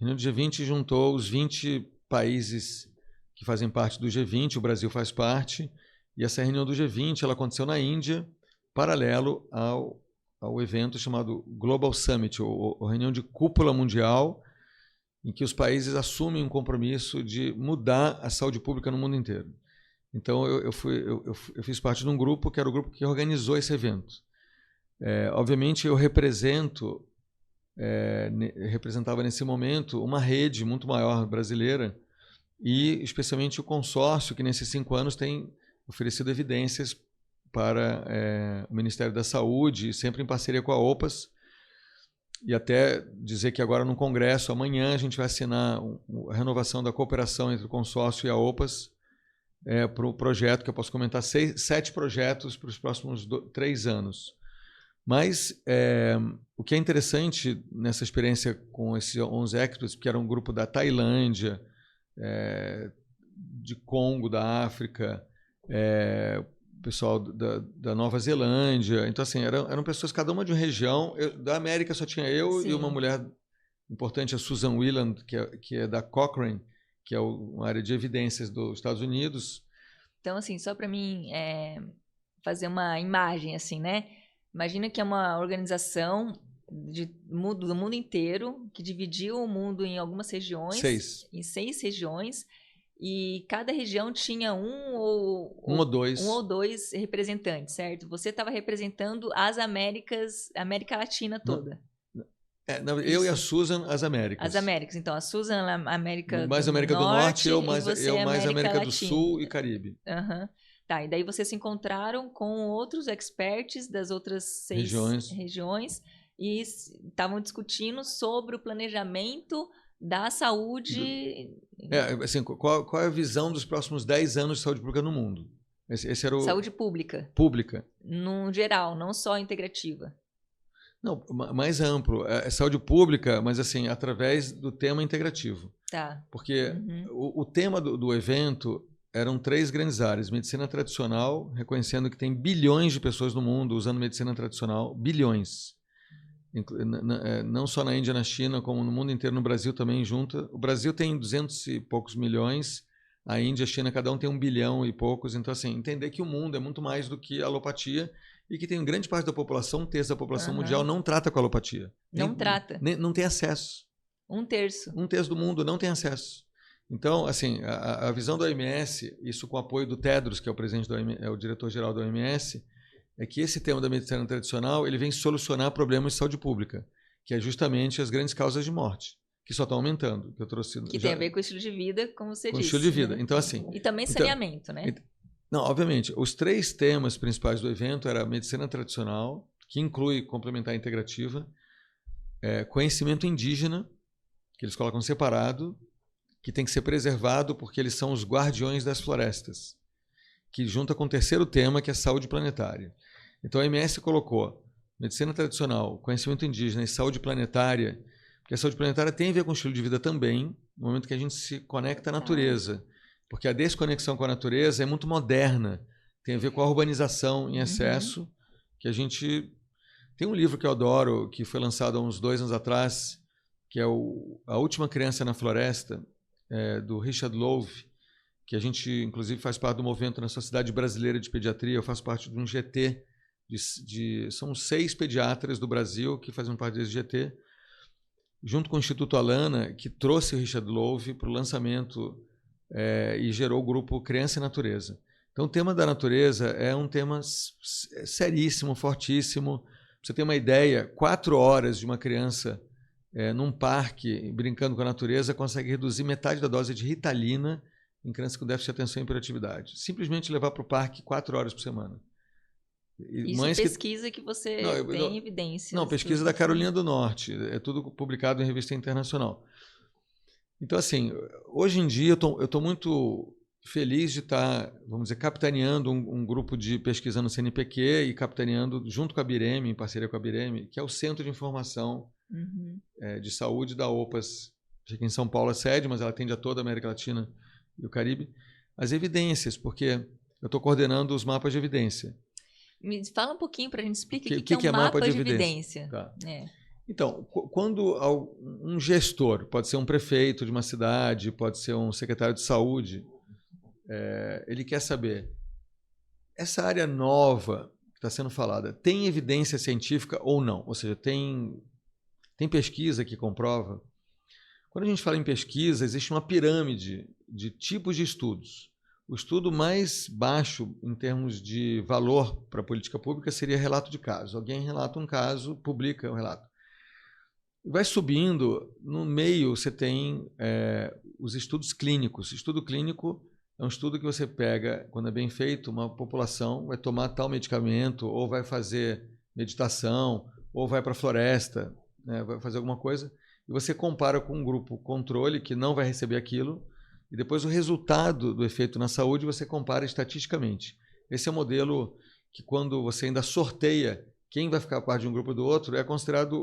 A reunião do G20 juntou os 20 países que fazem parte do G20, o Brasil faz parte, e essa reunião do G20 ela aconteceu na Índia, paralelo ao evento chamado Global Summit, ou reunião de cúpula mundial, em que os países assumem um compromisso de mudar a saúde pública no mundo inteiro. Então, eu fiz parte de um grupo que era o grupo que organizou esse evento. Obviamente, eu representava nesse momento uma rede muito maior brasileira e, especialmente, o consórcio que, nesses 5 anos, tem oferecido evidências para o Ministério da Saúde, sempre em parceria com a OPAS, e até dizer que agora no Congresso, amanhã, a gente vai assinar a renovação da cooperação entre o consórcio e a OPAS para o projeto, que eu posso comentar 7 projetos para os próximos 3 anos. Mas o que é interessante nessa experiência com esses 11 experts, que era um grupo da Tailândia, de Congo, da África, pessoal da Nova Zelândia. Então, assim, eram pessoas, cada uma de uma região. Da América só tinha eu e uma mulher importante, a Susan Whelan, que é da Cochrane, que é uma área de evidências dos Estados Unidos. Então, assim, só para mim fazer uma imagem, assim, né? Imagina que é uma organização do mundo inteiro, que dividiu o mundo em algumas regiões. Em 6 regiões. E cada região tinha um ou dois representantes, certo? Você estava representando as Américas, a América Latina toda. Eu e a Susan, as Américas. As Américas. Então, a Susan, a América mais do América do Norte, eu mais América do Latina. Sul e Caribe. Tá, e daí vocês se encontraram com outros experts das outras 6 regiões e estavam discutindo sobre o planejamento da saúde. Assim, qual é a visão dos próximos 10 anos de saúde pública no mundo? Esse era saúde pública. Pública. No geral, não só integrativa. Não, mais amplo. É saúde pública, mas assim, através do tema integrativo. Tá. Porque o tema do evento eram 3 grandes áreas. Medicina tradicional, reconhecendo que tem bilhões de pessoas no mundo usando medicina tradicional, bilhões. Não só na Índia, na China, como no mundo inteiro, no Brasil também junta. O Brasil tem 200 e poucos milhões, a Índia e a China, cada um tem 1 bilhão e poucos. Então, assim, entender que o mundo é muito mais do que alopatia e que tem grande parte da população, 1/3 da população mundial, não trata com alopatia. Não tem acesso. 1/3. 1/3 do mundo não tem acesso. Então, assim, a visão da OMS, isso com o apoio do Tedros, que é o presidente o diretor-geral da OMS, é que esse tema da medicina tradicional ele vem solucionar problemas de saúde pública, que é justamente as grandes causas de morte, que só estão aumentando. Que tem a ver com o estilo de vida, como você disse. Com o estilo de vida. Então, assim, e também saneamento, né? Não, obviamente. Os 3 temas principais do evento eram a medicina tradicional, que inclui complementar integrativa, conhecimento indígena, que eles colocam separado, que tem que ser preservado porque eles são os guardiões das florestas, que junta com o 3º tema, que é saúde planetária. Então, a OMS colocou medicina tradicional, conhecimento indígena e saúde planetária, porque a saúde planetária tem a ver com o estilo de vida também, no momento que a gente se conecta à natureza. Porque a desconexão com a natureza é muito moderna, tem a ver com a urbanização em excesso, que a gente... Tem um livro que eu adoro, que foi lançado há uns 2 anos atrás, que é A Última Criança na Floresta, do Richard Louv, que a gente, inclusive, faz parte do movimento na Sociedade Brasileira de Pediatria. Eu faço parte de um GT, são 6 pediatras do Brasil que fazem parte desse GT, junto com o Instituto Alana, que trouxe o Richard Louv para o lançamento e gerou o grupo Criança e Natureza. Então, o tema da natureza é um tema seríssimo, fortíssimo. Pra você ter uma ideia, 4 horas de uma criança num parque, brincando com a natureza, consegue reduzir metade da dose de Ritalina em crianças com déficit de atenção e hiperatividade. Simplesmente levar para o parque 4 horas por semana. Isso é pesquisa que você tem evidências. Não, pesquisa da Carolina do Norte. É tudo publicado em revista internacional. Então, assim, hoje em dia eu estou muito feliz de estar, vamos dizer, capitaneando um grupo de pesquisa no CNPq e capitaneando, junto com a Bireme, em parceria com a Bireme, que é o Centro de Informação de Saúde da OPAS. Fica em São Paulo a sede, mas ela atende a toda a América Latina e o Caribe. As evidências, porque eu estou coordenando os mapas de evidência. Me fala um pouquinho para a gente explicar o que é um mapa de evidência. Tá. Então, quando um gestor, pode ser um prefeito de uma cidade, pode ser um secretário de saúde, ele quer saber, essa área nova que está sendo falada, tem evidência científica ou não? Ou seja, tem pesquisa que comprova? Quando a gente fala em pesquisa, existe uma pirâmide de tipos de estudos. O estudo mais baixo em termos de valor para a política pública seria relato de caso. Alguém relata um caso, publica um relato. Vai subindo, no meio você tem os estudos clínicos. Estudo clínico é um estudo que você pega, quando é bem feito, uma população vai tomar tal medicamento, ou vai fazer meditação, ou vai para a floresta, né, vai fazer alguma coisa, e você compara com um grupo controle que não vai receber aquilo, e depois o resultado do efeito na saúde você compara estatisticamente. Esse é o modelo que, quando você ainda sorteia quem vai ficar parte de um grupo do outro, é considerado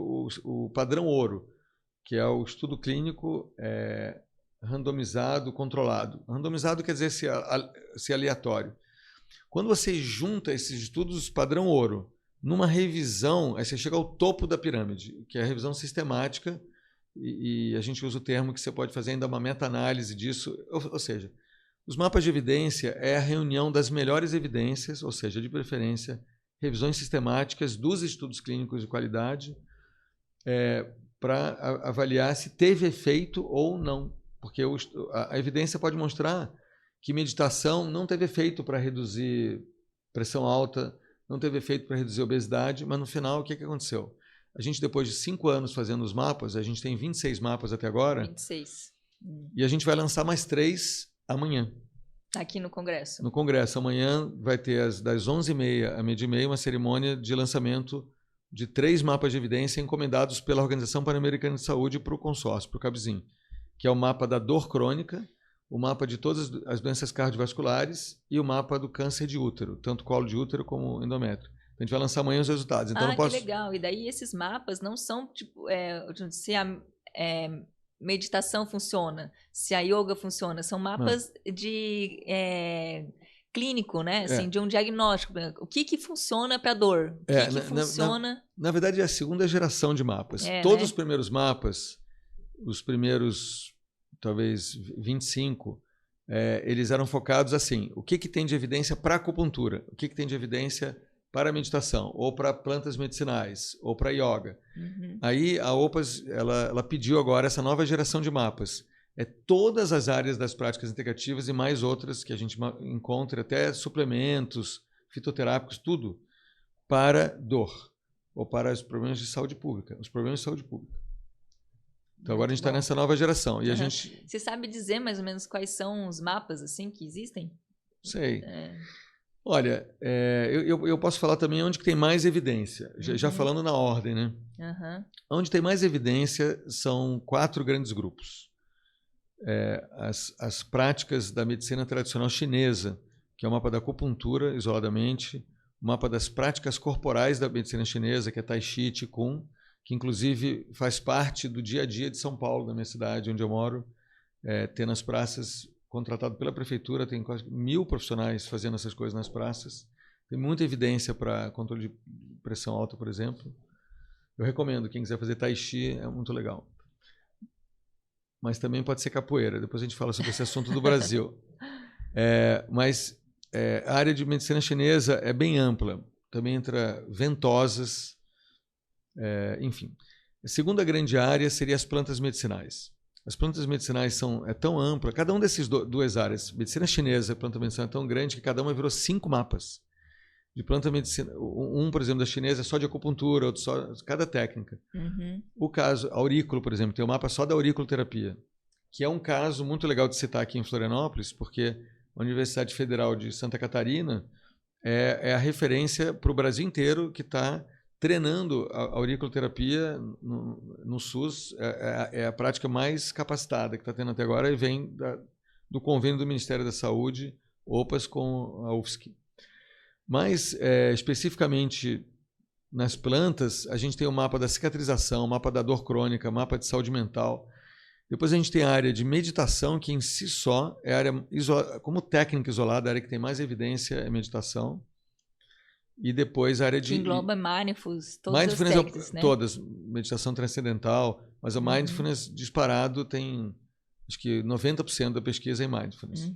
o padrão ouro, que é o estudo clínico randomizado, controlado. Randomizado quer dizer ser aleatório. Quando você junta esses estudos padrão ouro numa revisão, aí você chega ao topo da pirâmide, que é a revisão sistemática, e a gente usa o termo que você pode fazer ainda uma meta-análise disso, ou seja, os mapas de evidência é a reunião das melhores evidências, ou seja, de preferência, revisões sistemáticas dos estudos clínicos de qualidade para avaliar se teve efeito ou não. Porque a evidência pode mostrar que meditação não teve efeito para reduzir pressão alta, não teve efeito para reduzir obesidade, mas no final o que aconteceu? A gente, depois de 5 anos fazendo os mapas, a gente tem 26 mapas até agora. 26. E a gente vai lançar mais 3 amanhã. Aqui no Congresso. No Congresso. Amanhã vai ter, das 11h30 à 12h30, uma cerimônia de lançamento de 3 mapas de evidência encomendados pela Organização Pan-Americana de Saúde para o consórcio, para o CABZIM, que é o mapa da dor crônica, o mapa de todas as doenças cardiovasculares e o mapa do câncer de útero, tanto colo de útero como endométrio. A gente vai lançar amanhã os resultados. Então, que legal. E daí esses mapas não são tipo se a meditação funciona, se a yoga funciona, são mapas de clínico, né? Assim, de um diagnóstico. O que funciona para a dor? O que funciona? Na verdade, é a segunda geração de mapas. Todos os primeiros mapas, os primeiros, talvez 25, eles eram focados assim, o que tem de evidência para acupuntura, o que tem de evidência para a meditação, ou para plantas medicinais, ou para yoga. Aí a OPAS ela pediu agora essa nova geração de mapas. Todas as áreas das práticas integrativas e mais outras que a gente encontra, até suplementos, fitoterápicos, tudo para dor, ou para os problemas de saúde pública, os problemas de saúde pública. Então agora a gente está nessa nova geração. E a gente... Você sabe dizer mais ou menos quais são os mapas assim que existem? Sei. Olha, eu posso falar também onde que tem mais evidência, já falando na ordem, né? Onde tem mais evidência são 4 grandes grupos. As práticas da medicina tradicional chinesa, que é o mapa da acupuntura, isoladamente, o mapa das práticas corporais da medicina chinesa, que é Tai Chi, Qigong, que inclusive faz parte do dia a dia de São Paulo, da minha cidade, onde eu moro, ter nas praças, contratado pela prefeitura, tem quase 1000 profissionais fazendo essas coisas nas praças. Tem muita evidência para controle de pressão alta, por exemplo. Eu recomendo, quem quiser fazer Tai Chi, é muito legal. Mas também pode ser capoeira, depois a gente fala sobre esse assunto do Brasil. Mas a área de medicina chinesa é bem ampla, também entra ventosas, enfim. A segunda grande área seria as plantas medicinais. As plantas medicinais são tão ampla, cada um desses 2 áreas, medicina chinesa e planta medicinal, é tão grande que cada uma virou 5 mapas de planta medicina. Por exemplo, da chinesa é só de acupuntura, outro só cada técnica. O caso aurículo, por exemplo, tem um mapa só da auriculoterapia, que é um caso muito legal de citar aqui em Florianópolis, porque a Universidade Federal de Santa Catarina é a referência para o Brasil inteiro que está treinando a auriculoterapia no SUS. É a prática mais capacitada que está tendo até agora e vem do convênio do Ministério da Saúde, OPAS, com a UFSC. Mas, especificamente nas plantas, a gente tem o mapa da cicatrização, o mapa da dor crônica, mapa de saúde mental. Depois a gente tem a área de meditação, que em si só é a área, como técnica isolada, a área que tem mais evidência é meditação. E depois a área de... Que engloba mindfulness, todas as técnicas, né? Todas, meditação transcendental, mas a mindfulness disparado tem, acho que 90% da pesquisa em mindfulness.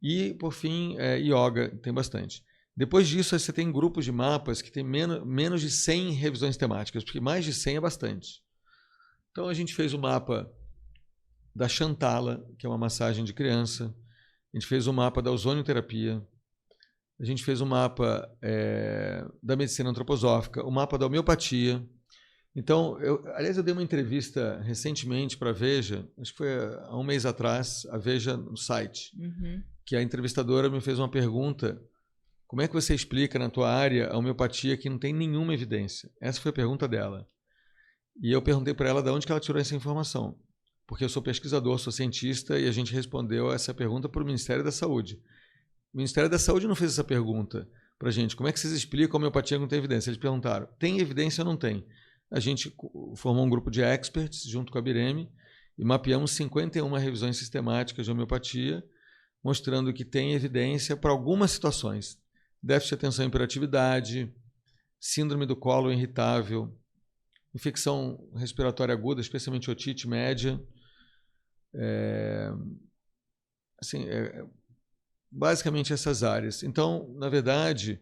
E, por fim, yoga, tem bastante. Depois disso, você tem grupos de mapas que tem menos de 100 revisões temáticas, porque mais de 100 é bastante. Então, a gente fez o mapa da Chantala, que é uma massagem de criança. A gente fez o mapa da ozonioterapia. A gente fez o mapa da medicina antroposófica, o mapa da homeopatia. Então, aliás, eu dei uma entrevista recentemente para a Veja, acho que foi há um mês atrás, a Veja no site, que a entrevistadora me fez uma pergunta: como é que você explica na tua área a homeopatia que não tem nenhuma evidência? Essa foi a pergunta dela. E eu perguntei para ela de onde que ela tirou essa informação. Porque eu sou pesquisador, sou cientista, e a gente respondeu essa pergunta para o Ministério da Saúde. O Ministério da Saúde não fez essa pergunta para a gente. Como é que vocês explicam a homeopatia que não tem evidência? Eles perguntaram, tem evidência ou não tem? A gente formou um grupo de experts junto com a Bireme e mapeamos 51 revisões sistemáticas de homeopatia, mostrando que tem evidência para algumas situações. Déficit de atenção e hiperatividade, síndrome do colo irritável, infecção respiratória aguda, especialmente otite média. Basicamente essas áreas. Então, na verdade,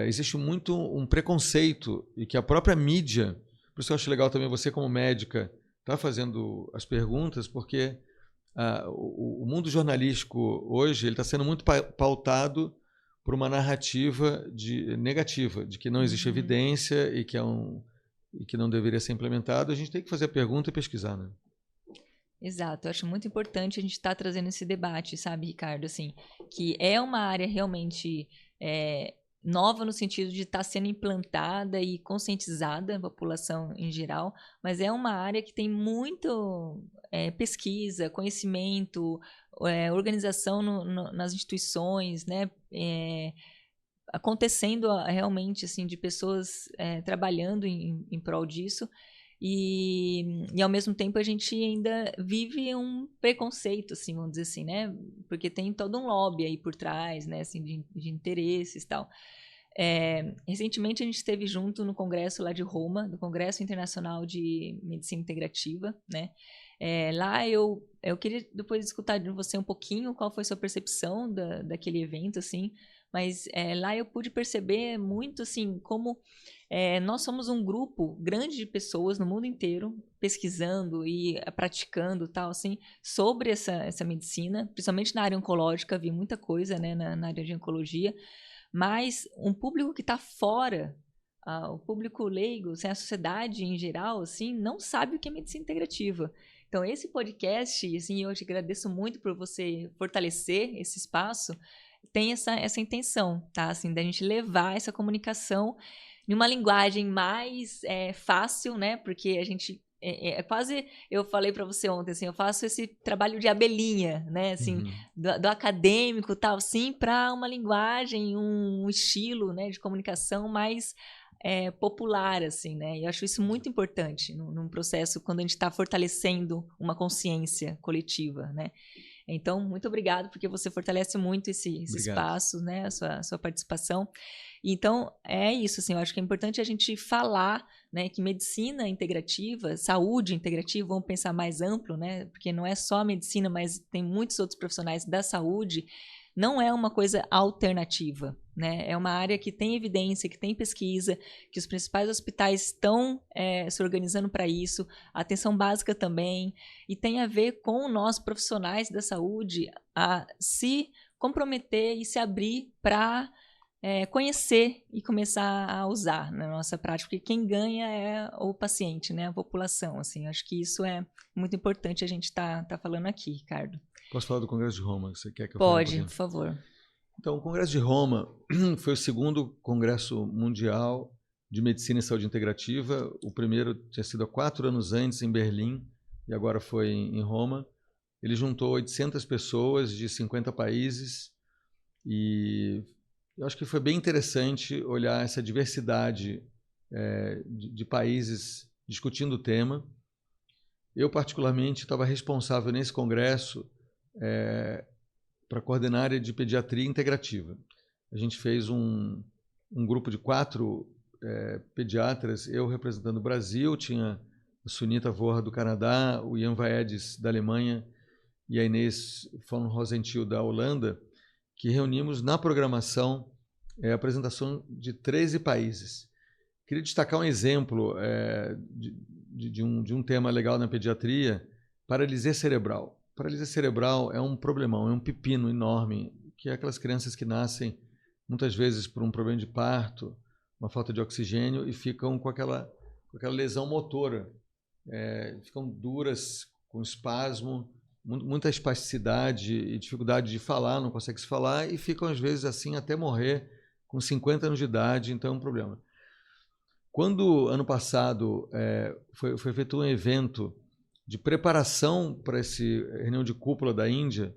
existe muito um preconceito e que a própria mídia, por isso eu acho legal também você como médica estar fazendo as perguntas, porque o mundo jornalístico hoje está sendo muito pautado por uma narrativa negativa, de que não existe evidência e que não deveria ser implementado. A gente tem que fazer a pergunta e pesquisar, né? Exato, eu acho muito importante a gente estar trazendo esse debate, sabe, Ricardo, assim, que é uma área realmente nova no sentido de estar sendo implantada e conscientizada a população em geral, mas é uma área que tem muito pesquisa, conhecimento, organização nas instituições, né, acontecendo realmente, assim, de pessoas trabalhando em prol disso. E ao mesmo tempo a gente ainda vive um preconceito, assim, vamos dizer assim, né? Porque tem todo um lobby aí por trás, né? Assim, de interesses e tal. Recentemente a gente esteve junto no congresso lá de Roma, do Congresso Internacional de Medicina Integrativa, né? Lá eu queria depois escutar de você um pouquinho qual foi a sua percepção daquele evento, assim, mas lá eu pude perceber muito, assim, como nós somos um grupo grande de pessoas no mundo inteiro pesquisando e praticando tal, assim, sobre essa medicina, principalmente na área oncológica, vi muita coisa, né, na área de oncologia, mas um público que está fora, o público leigo, assim, a sociedade em geral, assim, não sabe o que é medicina integrativa. Então, esse podcast, assim, eu te agradeço muito por você fortalecer esse espaço, tem essa intenção, tá? Assim, da gente levar essa comunicação em uma linguagem mais fácil, né? Porque a gente quase, eu falei para você ontem, assim, eu faço esse trabalho de abelhinha, né? Assim, do acadêmico, tal, sim, para uma linguagem, um estilo, né, de comunicação mais popular, assim, né? E eu acho isso muito importante num processo quando a gente está fortalecendo uma consciência coletiva, né? Então, muito obrigado, porque você fortalece muito esse espaço, né? A sua participação. Então, é isso, assim, eu acho que é importante a gente falar, né, que medicina integrativa, saúde integrativa, vamos pensar mais amplo, né? Porque não é só a medicina, mas tem muitos outros profissionais da saúde, não é uma coisa alternativa, né? É uma área que tem evidência, que tem pesquisa, que os principais hospitais estão se organizando para isso, a atenção básica também, e tem a ver com nós profissionais da saúde a se comprometer e se abrir para conhecer e começar a usar na nossa prática, porque quem ganha é o paciente, né? A população, assim. Acho que isso é muito importante a gente tá falando aqui, Ricardo. Posso falar do Congresso de Roma? Você quer que eu fale um Pode, pouquinho? por favor. Então, o Congresso de Roma foi o segundo congresso mundial de medicina e saúde integrativa. O primeiro tinha sido há 4 anos antes, em Berlim, e agora foi em Roma. Ele juntou 800 pessoas de 50 países e eu acho que foi bem interessante olhar essa diversidade de países discutindo o tema. Eu, particularmente, estava responsável nesse congresso para coordenar a área de pediatria integrativa. A gente fez um grupo de 4 pediatras, eu representando o Brasil, tinha a Sunita Vorra do Canadá, o Ian Vaedes da Alemanha e a Inês von Rosenthal da Holanda, que reunimos na programação a apresentação de 13 países. Queria destacar um exemplo de um tema legal na pediatria, paralisia cerebral. Paralisia cerebral é um problemão, é um pepino enorme, que é aquelas crianças que nascem muitas vezes por um problema de parto, uma falta de oxigênio, e ficam com aquela lesão motora. Ficam duras, com espasmo, muita espasticidade e dificuldade de falar, não conseguem se falar, e ficam às vezes assim até morrer com 50 anos de idade, então é um problema. Quando, ano passado, foi feito um evento de preparação para essa reunião de cúpula da Índia,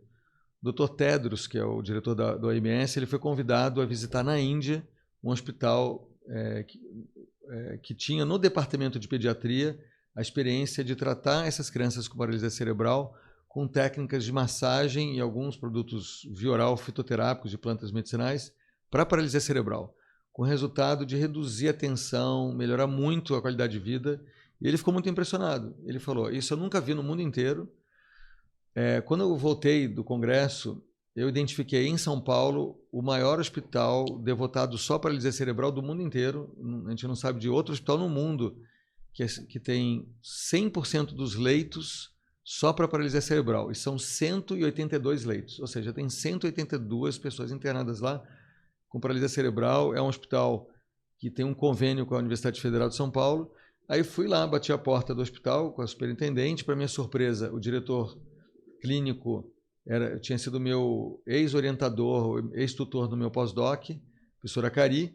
o Dr. Tedros, que é o diretor da OMS, ele foi convidado a visitar na Índia um hospital que tinha no departamento de pediatria a experiência de tratar essas crianças com paralisia cerebral com técnicas de massagem e alguns produtos via oral fitoterápicos de plantas medicinais para paralisia cerebral, com o resultado de reduzir a tensão, melhorar muito a qualidade de vida. E ele ficou muito impressionado. Ele falou, isso eu nunca vi no mundo inteiro. Quando eu voltei do congresso, eu identifiquei em São Paulo o maior hospital devotado só à paralisia cerebral do mundo inteiro. A gente não sabe de outro hospital no mundo que tem 100% dos leitos só para paralisia cerebral. E são 182 leitos, ou seja, tem 182 pessoas internadas lá com paralisia cerebral. É um hospital que tem um convênio com a Universidade Federal de São Paulo. Aí fui lá, bati a porta do hospital com a superintendente. Para minha surpresa, o diretor clínico tinha sido meu ex-orientador, ex-tutor do meu pós-doc, professora Cari,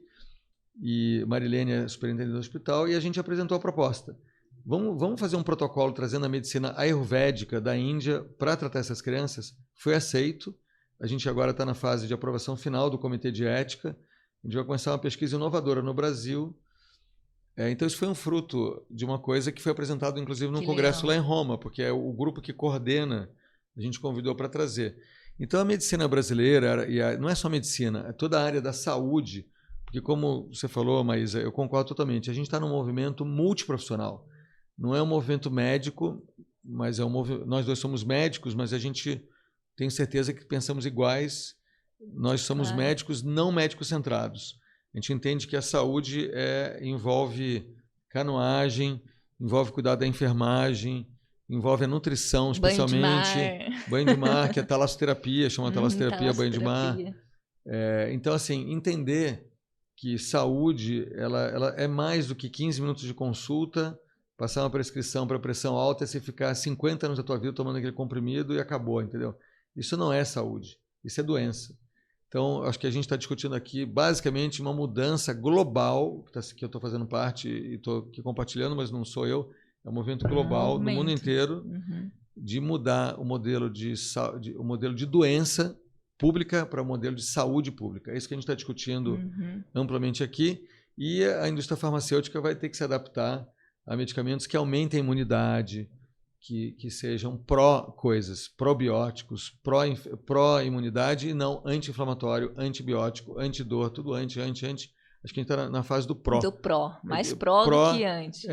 e Marilene, a superintendente do hospital, e a gente apresentou a proposta. Vamos fazer um protocolo trazendo a medicina ayurvédica da Índia para tratar essas crianças? Foi aceito. A gente agora está na fase de aprovação final do Comitê de Ética. A gente vai começar uma pesquisa inovadora no Brasil. Então, isso foi um fruto de uma coisa que foi apresentado, inclusive, num congresso lá em Roma, porque é o grupo que coordena, a gente convidou para trazer. Então, a medicina brasileira, não é só medicina, é toda a área da saúde, porque, como você falou, Maísa, eu concordo totalmente, a gente está num movimento multiprofissional. Não é um movimento médico, mas nós dois somos médicos, mas a gente tem certeza que pensamos iguais. Nós somos médicos não médicos centrados. A gente entende que a saúde envolve canoagem, envolve cuidar da enfermagem, envolve a nutrição, especialmente. Banho de mar, que é talassoterapia, chama talassoterapia, banho de mar. Então, assim, entender que saúde ela é mais do que 15 minutos de consulta, passar uma prescrição para pressão alta e você ficar 50 anos da tua vida tomando aquele comprimido e acabou, entendeu? Isso não é saúde, isso é doença. Então, acho que a gente está discutindo aqui, basicamente, uma mudança global, que eu estou fazendo parte e estou aqui compartilhando, mas não sou eu, é um movimento global, no mundo inteiro, de mudar o modelo de doença pública para o modelo de saúde pública. É isso que a gente está discutindo amplamente aqui. E a indústria farmacêutica vai ter que se adaptar a medicamentos que aumentem a imunidade, que sejam pró-coisas, probióticos, pró-imunidade e não anti-inflamatório, antibiótico, antidor, tudo anti. Acho que a gente está na fase do pró. Do pró, mais pró do que anti.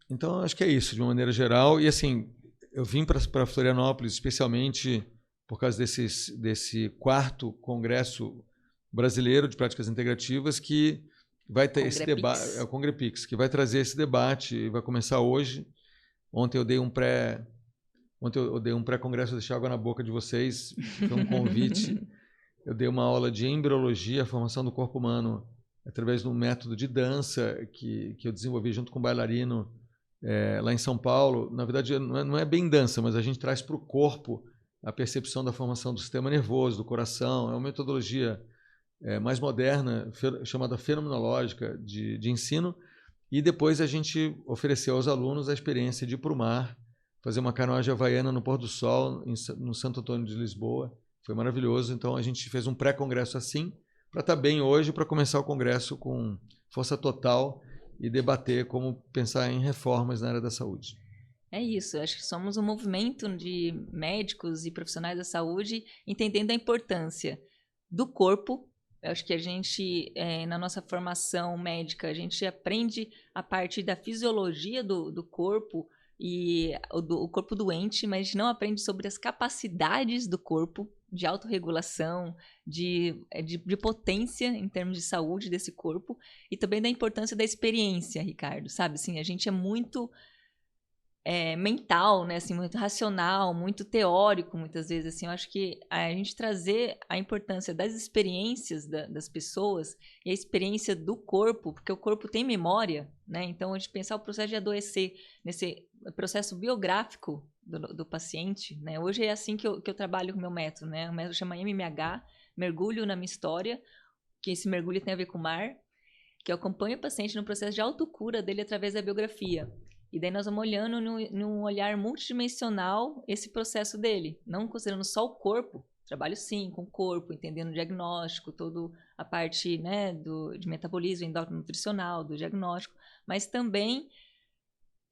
Então, acho que é isso, de uma maneira geral. E assim, eu vim para Florianópolis especialmente por causa desse 4º Congresso Brasileiro de Práticas Integrativas, que vai ter esse debate, é o Congrepix, que vai trazer esse debate, vai começar hoje. Ontem eu dei um pré-congresso, deixei água na boca de vocês, foi um convite. eu dei uma aula de embriologia, a formação do corpo humano, através de um método de dança que eu desenvolvi junto com um bailarino lá em São Paulo. Na verdade, não é bem dança, mas a gente traz para o corpo a percepção da formação do sistema nervoso, do coração. É uma metodologia mais moderna, chamada fenomenológica de ensino. E depois a gente ofereceu aos alunos a experiência de ir para o mar, fazer uma canoagem havaiana no pôr do sol, no Santo Antônio de Lisboa. Foi maravilhoso. Então a gente fez um pré-congresso assim, para estar bem hoje, para começar o congresso com força total e debater como pensar em reformas na área da saúde. É isso, acho que somos um movimento de médicos e profissionais da saúde entendendo a importância do corpo. Eu acho que a gente, na nossa formação médica, a gente aprende a parte da fisiologia do corpo e o corpo doente, mas a gente não aprende sobre as capacidades do corpo de autorregulação, de potência em termos de saúde desse corpo e também da importância da experiência, Ricardo, sabe? Assim, a gente é muito mental, né? Assim, muito racional, muito teórico, muitas vezes. Assim, eu acho que a gente trazer a importância das experiências das pessoas e a experiência do corpo, porque o corpo tem memória, né? Então, a gente pensar o processo de adoecer nesse processo biográfico do paciente, né? Hoje é assim que eu trabalho com o meu método, né? O método chama MMH, Mergulho na Minha História, que esse mergulho tem a ver com o mar, que eu acompanho o paciente no processo de autocura dele através da biografia. E daí nós vamos olhando num olhar multidimensional esse processo dele, não considerando só o corpo, trabalho sim com o corpo, entendendo o diagnóstico, toda a parte, né, de metabolismo endócrino nutricional, do diagnóstico, mas também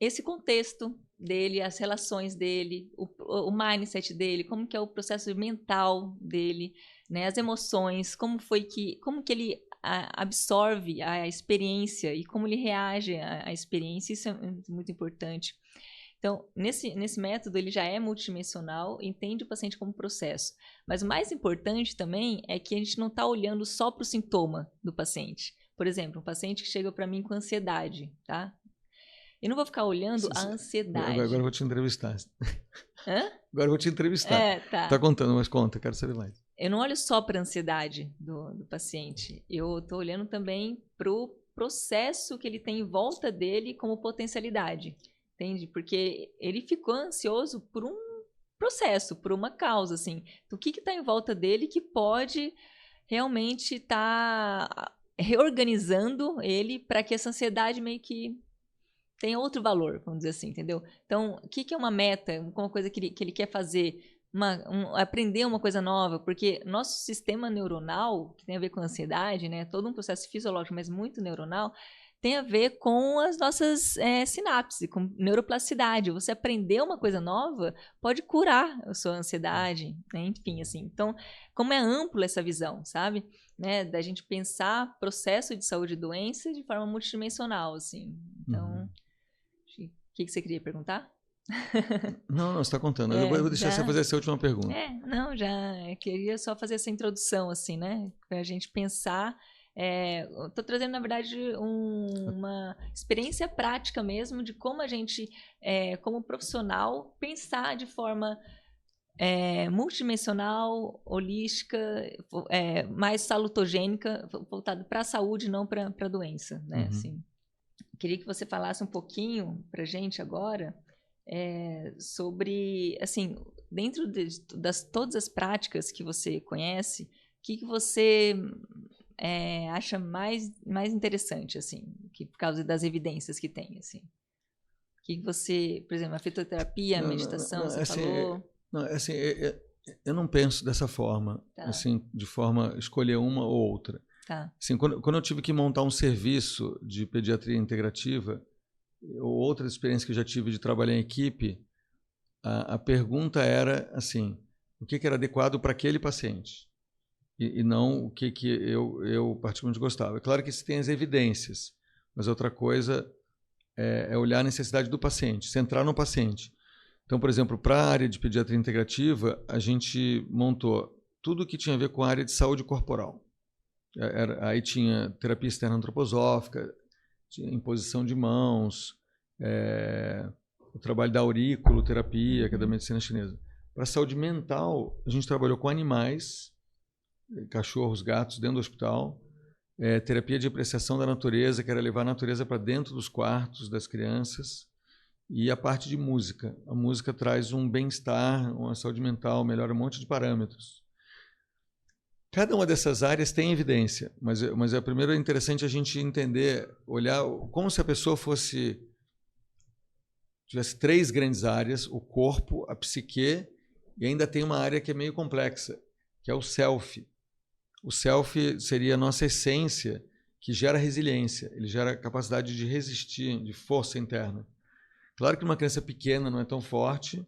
esse contexto dele, as relações dele, o mindset dele, como que é o processo mental dele, né, as emoções, como que ele absorve a experiência e como ele reage à experiência, isso é muito importante. Então, nesse método, ele já é multidimensional, entende o paciente como processo. Mas o mais importante também é que a gente não está olhando só para o sintoma do paciente. Por exemplo, um paciente que chega para mim com ansiedade, tá? Eu não vou ficar olhando a ansiedade. Agora eu vou te entrevistar. Hã? Agora eu vou te entrevistar. Tá. Tá contando, mas conta, quero saber mais. Eu não olho só para a ansiedade do paciente. Eu estou olhando também para o processo que ele tem em volta dele como potencialidade. Entende? Porque ele ficou ansioso por um processo, por uma causa, assim. Então, o que está em volta dele que pode realmente estar reorganizando ele para que essa ansiedade meio que tem outro valor, vamos dizer assim, entendeu? Então, o que é uma meta, uma coisa que ele quer fazer, aprender uma coisa nova, porque nosso sistema neuronal, que tem a ver com a ansiedade, né, todo um processo fisiológico, mas muito neuronal, tem a ver com as nossas sinapses, com neuroplasticidade. Você aprender uma coisa nova pode curar a sua ansiedade, né? Enfim, assim. Então, como é ampla essa visão, sabe? Né? Da gente pensar processo de saúde e doença de forma multidimensional, assim. Então, o que você queria perguntar? Não, você está contando. Eu vou deixar você fazer essa última pergunta. Não, eu queria só fazer essa introdução, assim, né? Para a gente pensar. Estou trazendo, na verdade, uma experiência prática mesmo de como a gente, como profissional, pensar de forma multidimensional, holística, mais salutogênica, voltado para a saúde, não para a doença, né? Assim. Queria que você falasse um pouquinho para a gente agora sobre, assim, dentro das todas as práticas que você conhece, o que você acha mais interessante, assim, por causa das evidências que tem, assim? O que você, por exemplo, a fitoterapia, a meditação, você falou? Não, assim, eu não penso dessa forma, assim, de forma escolher uma ou outra. Tá. Assim, quando eu tive que montar um serviço de pediatria integrativa, ou outras experiências que eu já tive de trabalhar em equipe, a pergunta era assim, o que era adequado para aquele paciente e não o que eu particularmente gostava. É claro que se tem as evidências, mas outra coisa é olhar a necessidade do paciente, centrar no paciente. Então, por exemplo, para a área de pediatria integrativa, a gente montou tudo que tinha a ver com a área de saúde corporal. Aí tinha terapia externa antroposófica, tinha imposição de mãos, o trabalho da auriculoterapia, que é da medicina chinesa. Para a saúde mental, a gente trabalhou com animais cachorros, gatos dentro do hospital, terapia de apreciação da natureza, que era levar a natureza para dentro dos quartos das crianças, e a parte de música. A música traz um bem-estar, uma saúde mental, melhora um monte de parâmetros. Cada uma dessas áreas tem evidência, mas primeiro é interessante a gente entender, olhar como se a pessoa tivesse 3 grandes áreas: o corpo, a psique, e ainda tem uma área que é meio complexa, que é o self. O self seria a nossa essência, que gera resiliência, ele gera capacidade de resistir, de força interna. Claro que uma criança pequena não é tão forte,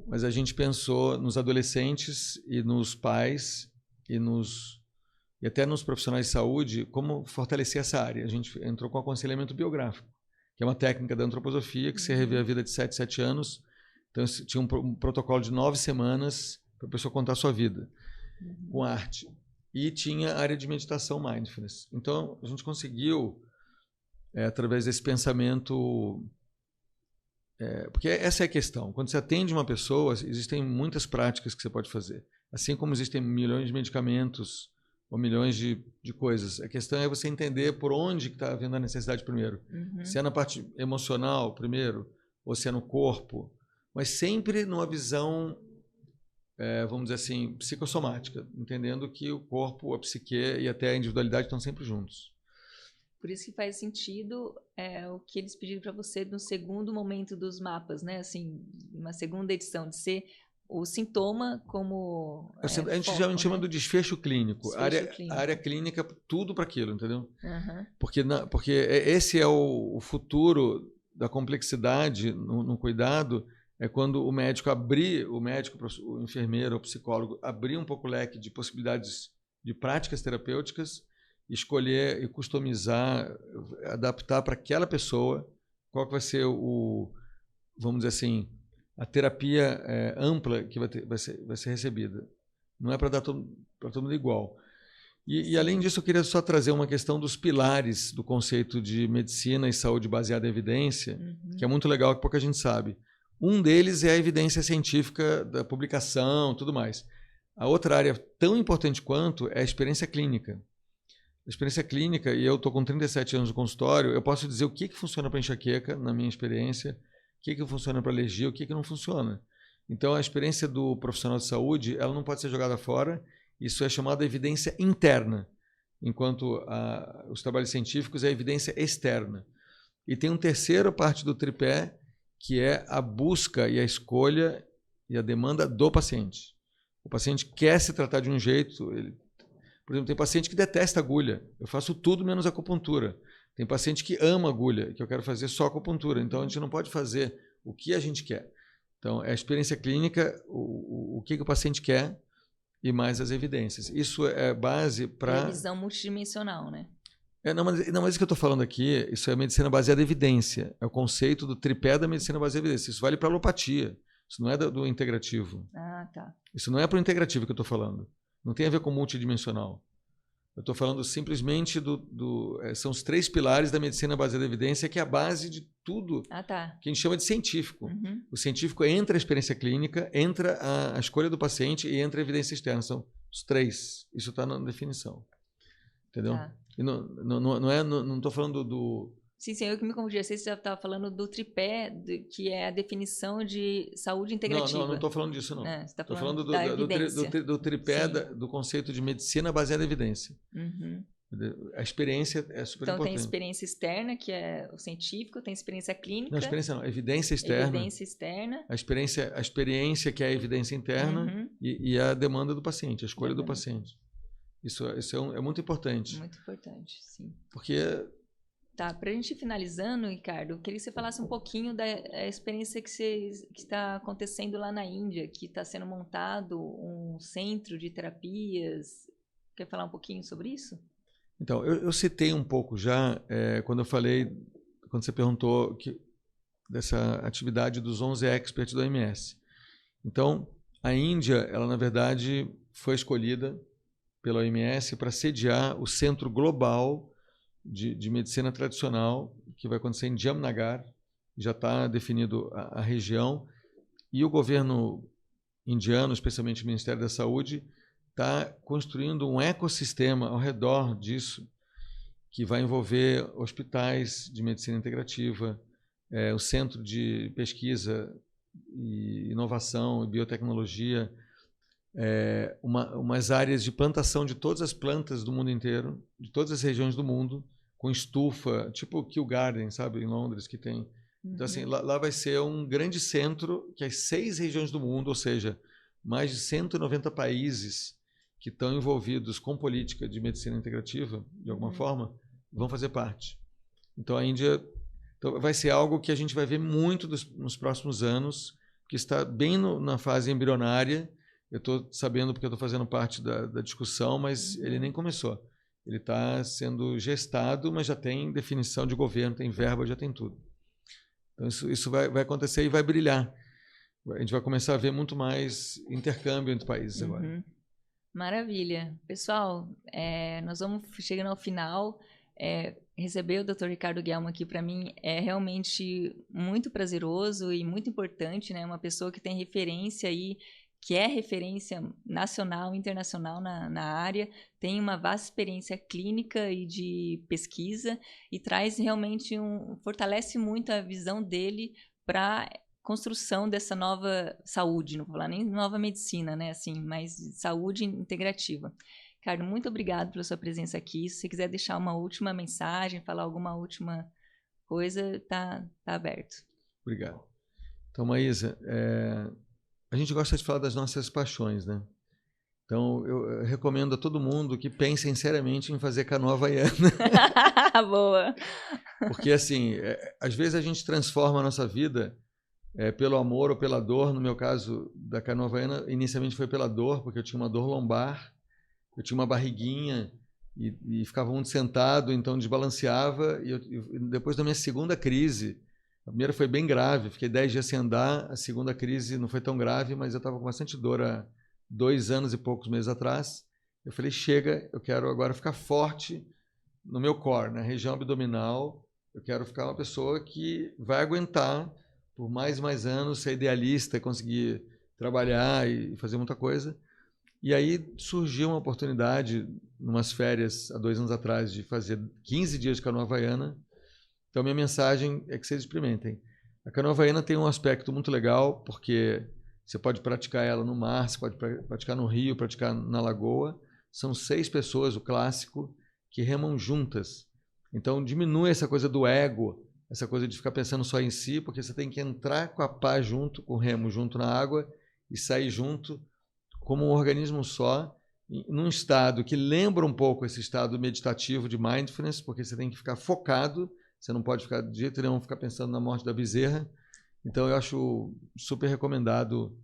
mas a gente pensou nos adolescentes e nos pais e até nos profissionais de saúde como fortalecer essa área. A gente entrou com aconselhamento biográfico, que é uma técnica da antroposofia que você revê a vida de 7 anos. Então, tinha um protocolo de 9 semanas para a pessoa contar a sua vida, com arte. E tinha a área de meditação, mindfulness. Então, a gente conseguiu, através desse pensamento... porque essa é a questão. Quando você atende uma pessoa, existem muitas práticas que você pode fazer. Assim como existem milhões de medicamentos ou milhões de coisas. A questão é você entender por onde está havendo a necessidade primeiro. Se é na parte emocional primeiro, ou se é no corpo. Mas sempre numa visão, vamos dizer assim, psicossomática. Entendendo que o corpo, a psique e até a individualidade estão sempre juntos. Por isso que faz sentido o que eles pediram para você no segundo momento dos mapas, né? Assim, uma segunda edição, de ser o sintoma como a gente foco, geralmente chama do desfecho clínico. A área clínica, tudo para aquilo, entendeu? Porque esse é o futuro da complexidade no cuidado, é quando o médico, o enfermeiro, o psicólogo, abrir um pouco o leque de possibilidades de práticas terapêuticas, escolher e customizar, adaptar para aquela pessoa qual que vai ser vamos dizer assim, a terapia ampla que vai ser recebida. Não é para dar para todo mundo igual. E além disso, eu queria só trazer uma questão dos pilares do conceito de medicina e saúde baseada em evidência, que é muito legal, que pouca gente sabe. Um deles é a evidência científica da publicação, tudo mais. A outra área tão importante quanto é a experiência clínica. A experiência clínica, e eu estou com 37 anos no consultório, eu posso dizer o que funciona para enxaqueca, na minha experiência, o que funciona para alergia, o que não funciona. Então, a experiência do profissional de saúde, ela não pode ser jogada fora. Isso é chamado de evidência interna, enquanto os trabalhos científicos é a evidência externa. E tem uma terceira parte do tripé, que é a busca e a escolha e a demanda do paciente. O paciente quer se tratar de um jeito... Por exemplo, tem paciente que detesta agulha. Eu faço tudo menos acupuntura. Tem paciente que ama agulha, que eu quero fazer só acupuntura. Então, a gente não pode fazer o que a gente quer. Então, é a experiência clínica, o que o paciente quer e mais as evidências. Isso é base para... visão multidimensional, né? Não, mas isso que eu estou falando aqui, isso é medicina baseada em evidência. É o conceito do tripé da medicina baseada em evidência. Isso vale para a alopatia. Isso não é do integrativo. Ah, tá. Isso não é para o integrativo que eu estou falando. Não tem a ver com multidimensional. Eu estou falando simplesmente são os 3 pilares da medicina baseada em evidência, que é a base de tudo que a gente chama de científico. O científico entra a experiência clínica, entra a escolha do paciente e entra a evidência externa. São os 3. Isso está na definição. Entendeu? E não estou falando do... Sim, eu que me confundi. Você já estava falando do tripé, que é a definição de saúde integrativa. Não estou falando disso, não. Estou falando do tripé do conceito de medicina baseada em evidência. A experiência é super importante. Então, tem experiência externa, que é o científico, tem experiência clínica. Não, experiência não, evidência externa. Evidência externa. A experiência, que é a evidência interna, e a demanda do paciente, a escolha do paciente. Isso é muito importante. Muito importante, sim. Porque... Tá, para a gente ir finalizando, Ricardo, eu queria que você falasse um pouquinho da experiência que está acontecendo lá na Índia, que está sendo montado um centro de terapias. Quer falar um pouquinho sobre isso? Então, eu citei um pouco já, quando você perguntou dessa atividade dos 11 experts do OMS. Então, a Índia, ela na verdade foi escolhida pela OMS para sediar o Centro Global de medicina tradicional, que vai acontecer em Jamnagar. Já está definido a região, e o governo indiano, especialmente o Ministério da Saúde, está construindo um ecossistema ao redor disso, que vai envolver hospitais de medicina integrativa, o Centro de Pesquisa e Inovação e Biotecnologia, umas áreas de plantação de todas as plantas do mundo inteiro, de todas as regiões do mundo, com estufa, tipo Kew Garden, sabe, em Londres, que tem. Então, assim, lá vai ser um grande centro que as 6 regiões do mundo, ou seja, mais de 190 países que estão envolvidos com política de medicina integrativa, de alguma forma, vão fazer parte. Então, a Índia vai ser algo que a gente vai ver muito nos próximos anos, que está bem na fase embrionária. Eu estou sabendo porque eu estou fazendo parte da discussão, mas ele nem começou. Ele está sendo gestado, mas já tem definição de governo, tem verba, já tem tudo. Então, isso vai acontecer e vai brilhar. A gente vai começar a ver muito mais intercâmbio entre países agora. Maravilha. Pessoal, nós vamos chegando ao final. Receber o Dr. Ricardo Guilherme aqui, para mim, é realmente muito prazeroso e muito importante, né? Uma pessoa que tem referência aí, que é referência nacional e internacional na área, tem uma vasta experiência clínica e de pesquisa e traz realmente fortalece muito a visão dele para construção dessa nova saúde, não vou falar nem nova medicina, né, assim, mas saúde integrativa. Ricardo, muito obrigado pela sua presença aqui. Se você quiser deixar uma última mensagem, falar alguma última coisa, tá aberto. Obrigado. Então, Maísa, a gente gosta de falar das nossas paixões, né? Então, eu recomendo a todo mundo que pensem seriamente em fazer canoa havaiana. Boa! Porque, assim, às vezes a gente transforma a nossa vida pelo amor ou pela dor. No meu caso, da canoa havaiana, inicialmente foi pela dor, porque eu tinha uma dor lombar, eu tinha uma barriguinha e ficava muito sentado, então desbalanceava. E depois da minha segunda crise, a primeira foi bem grave, fiquei 10 dias sem andar. A segunda crise não foi tão grave, mas eu estava com bastante dor há 2 anos e poucos meses atrás. Eu falei, chega, eu quero agora ficar forte no meu core, na região abdominal. Eu quero ficar uma pessoa que vai aguentar por mais e mais anos, ser idealista, conseguir trabalhar e fazer muita coisa. E aí surgiu uma oportunidade, numas férias, há 2 anos atrás, de fazer 15 dias de canoa havaiana. Então, minha mensagem é que vocês experimentem. A canoa havaiana tem um aspecto muito legal, porque você pode praticar ela no mar, você pode praticar no rio, praticar na lagoa. São 6 pessoas, o clássico, que remam juntas. Então, diminui essa coisa do ego, essa coisa de ficar pensando só em si, porque você tem que entrar com a pá junto, com o remo junto na água e sair junto como um organismo só, num estado que lembra um pouco esse estado meditativo de mindfulness, porque você tem que ficar focado. Você não pode ficar de jeito nenhum ficar pensando na morte da bezerra. Então, eu acho super recomendado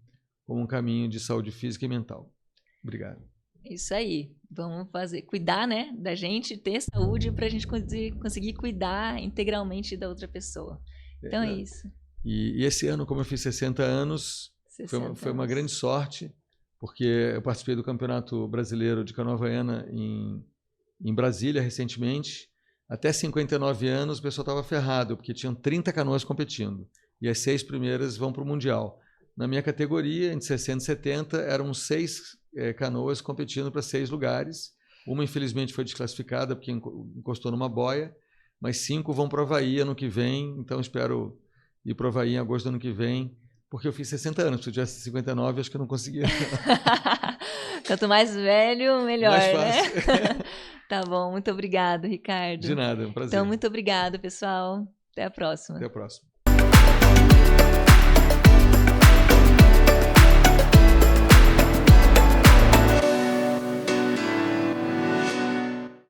como um caminho de saúde física e mental. Obrigado. Isso aí. Vamos cuidar, né, da gente, ter saúde para a gente conseguir cuidar integralmente da outra pessoa. Então é isso. E esse ano, como eu fiz 60 anos, foi uma grande sorte, porque eu participei do Campeonato Brasileiro de Canoa Havaiana em Brasília recentemente. Até 59 anos o pessoal estava ferrado, porque tinham 30 canoas competindo. E as 6 primeiras vão para o Mundial. Na minha categoria, entre 60 e 70, eram 6 canoas competindo para 6 lugares. Uma, infelizmente, foi desclassificada porque encostou numa boia, mas 5 vão para o Havaí ano que vem. Então, espero ir para o Havaí em agosto do ano que vem, porque eu fiz 60 anos. Se eu tivesse 59, acho que eu não conseguia. Quanto mais velho, melhor, mais fácil, né? Tá bom, muito obrigado, Ricardo. De nada, é um prazer. Então, muito obrigado, pessoal. Até a próxima. Até a próxima.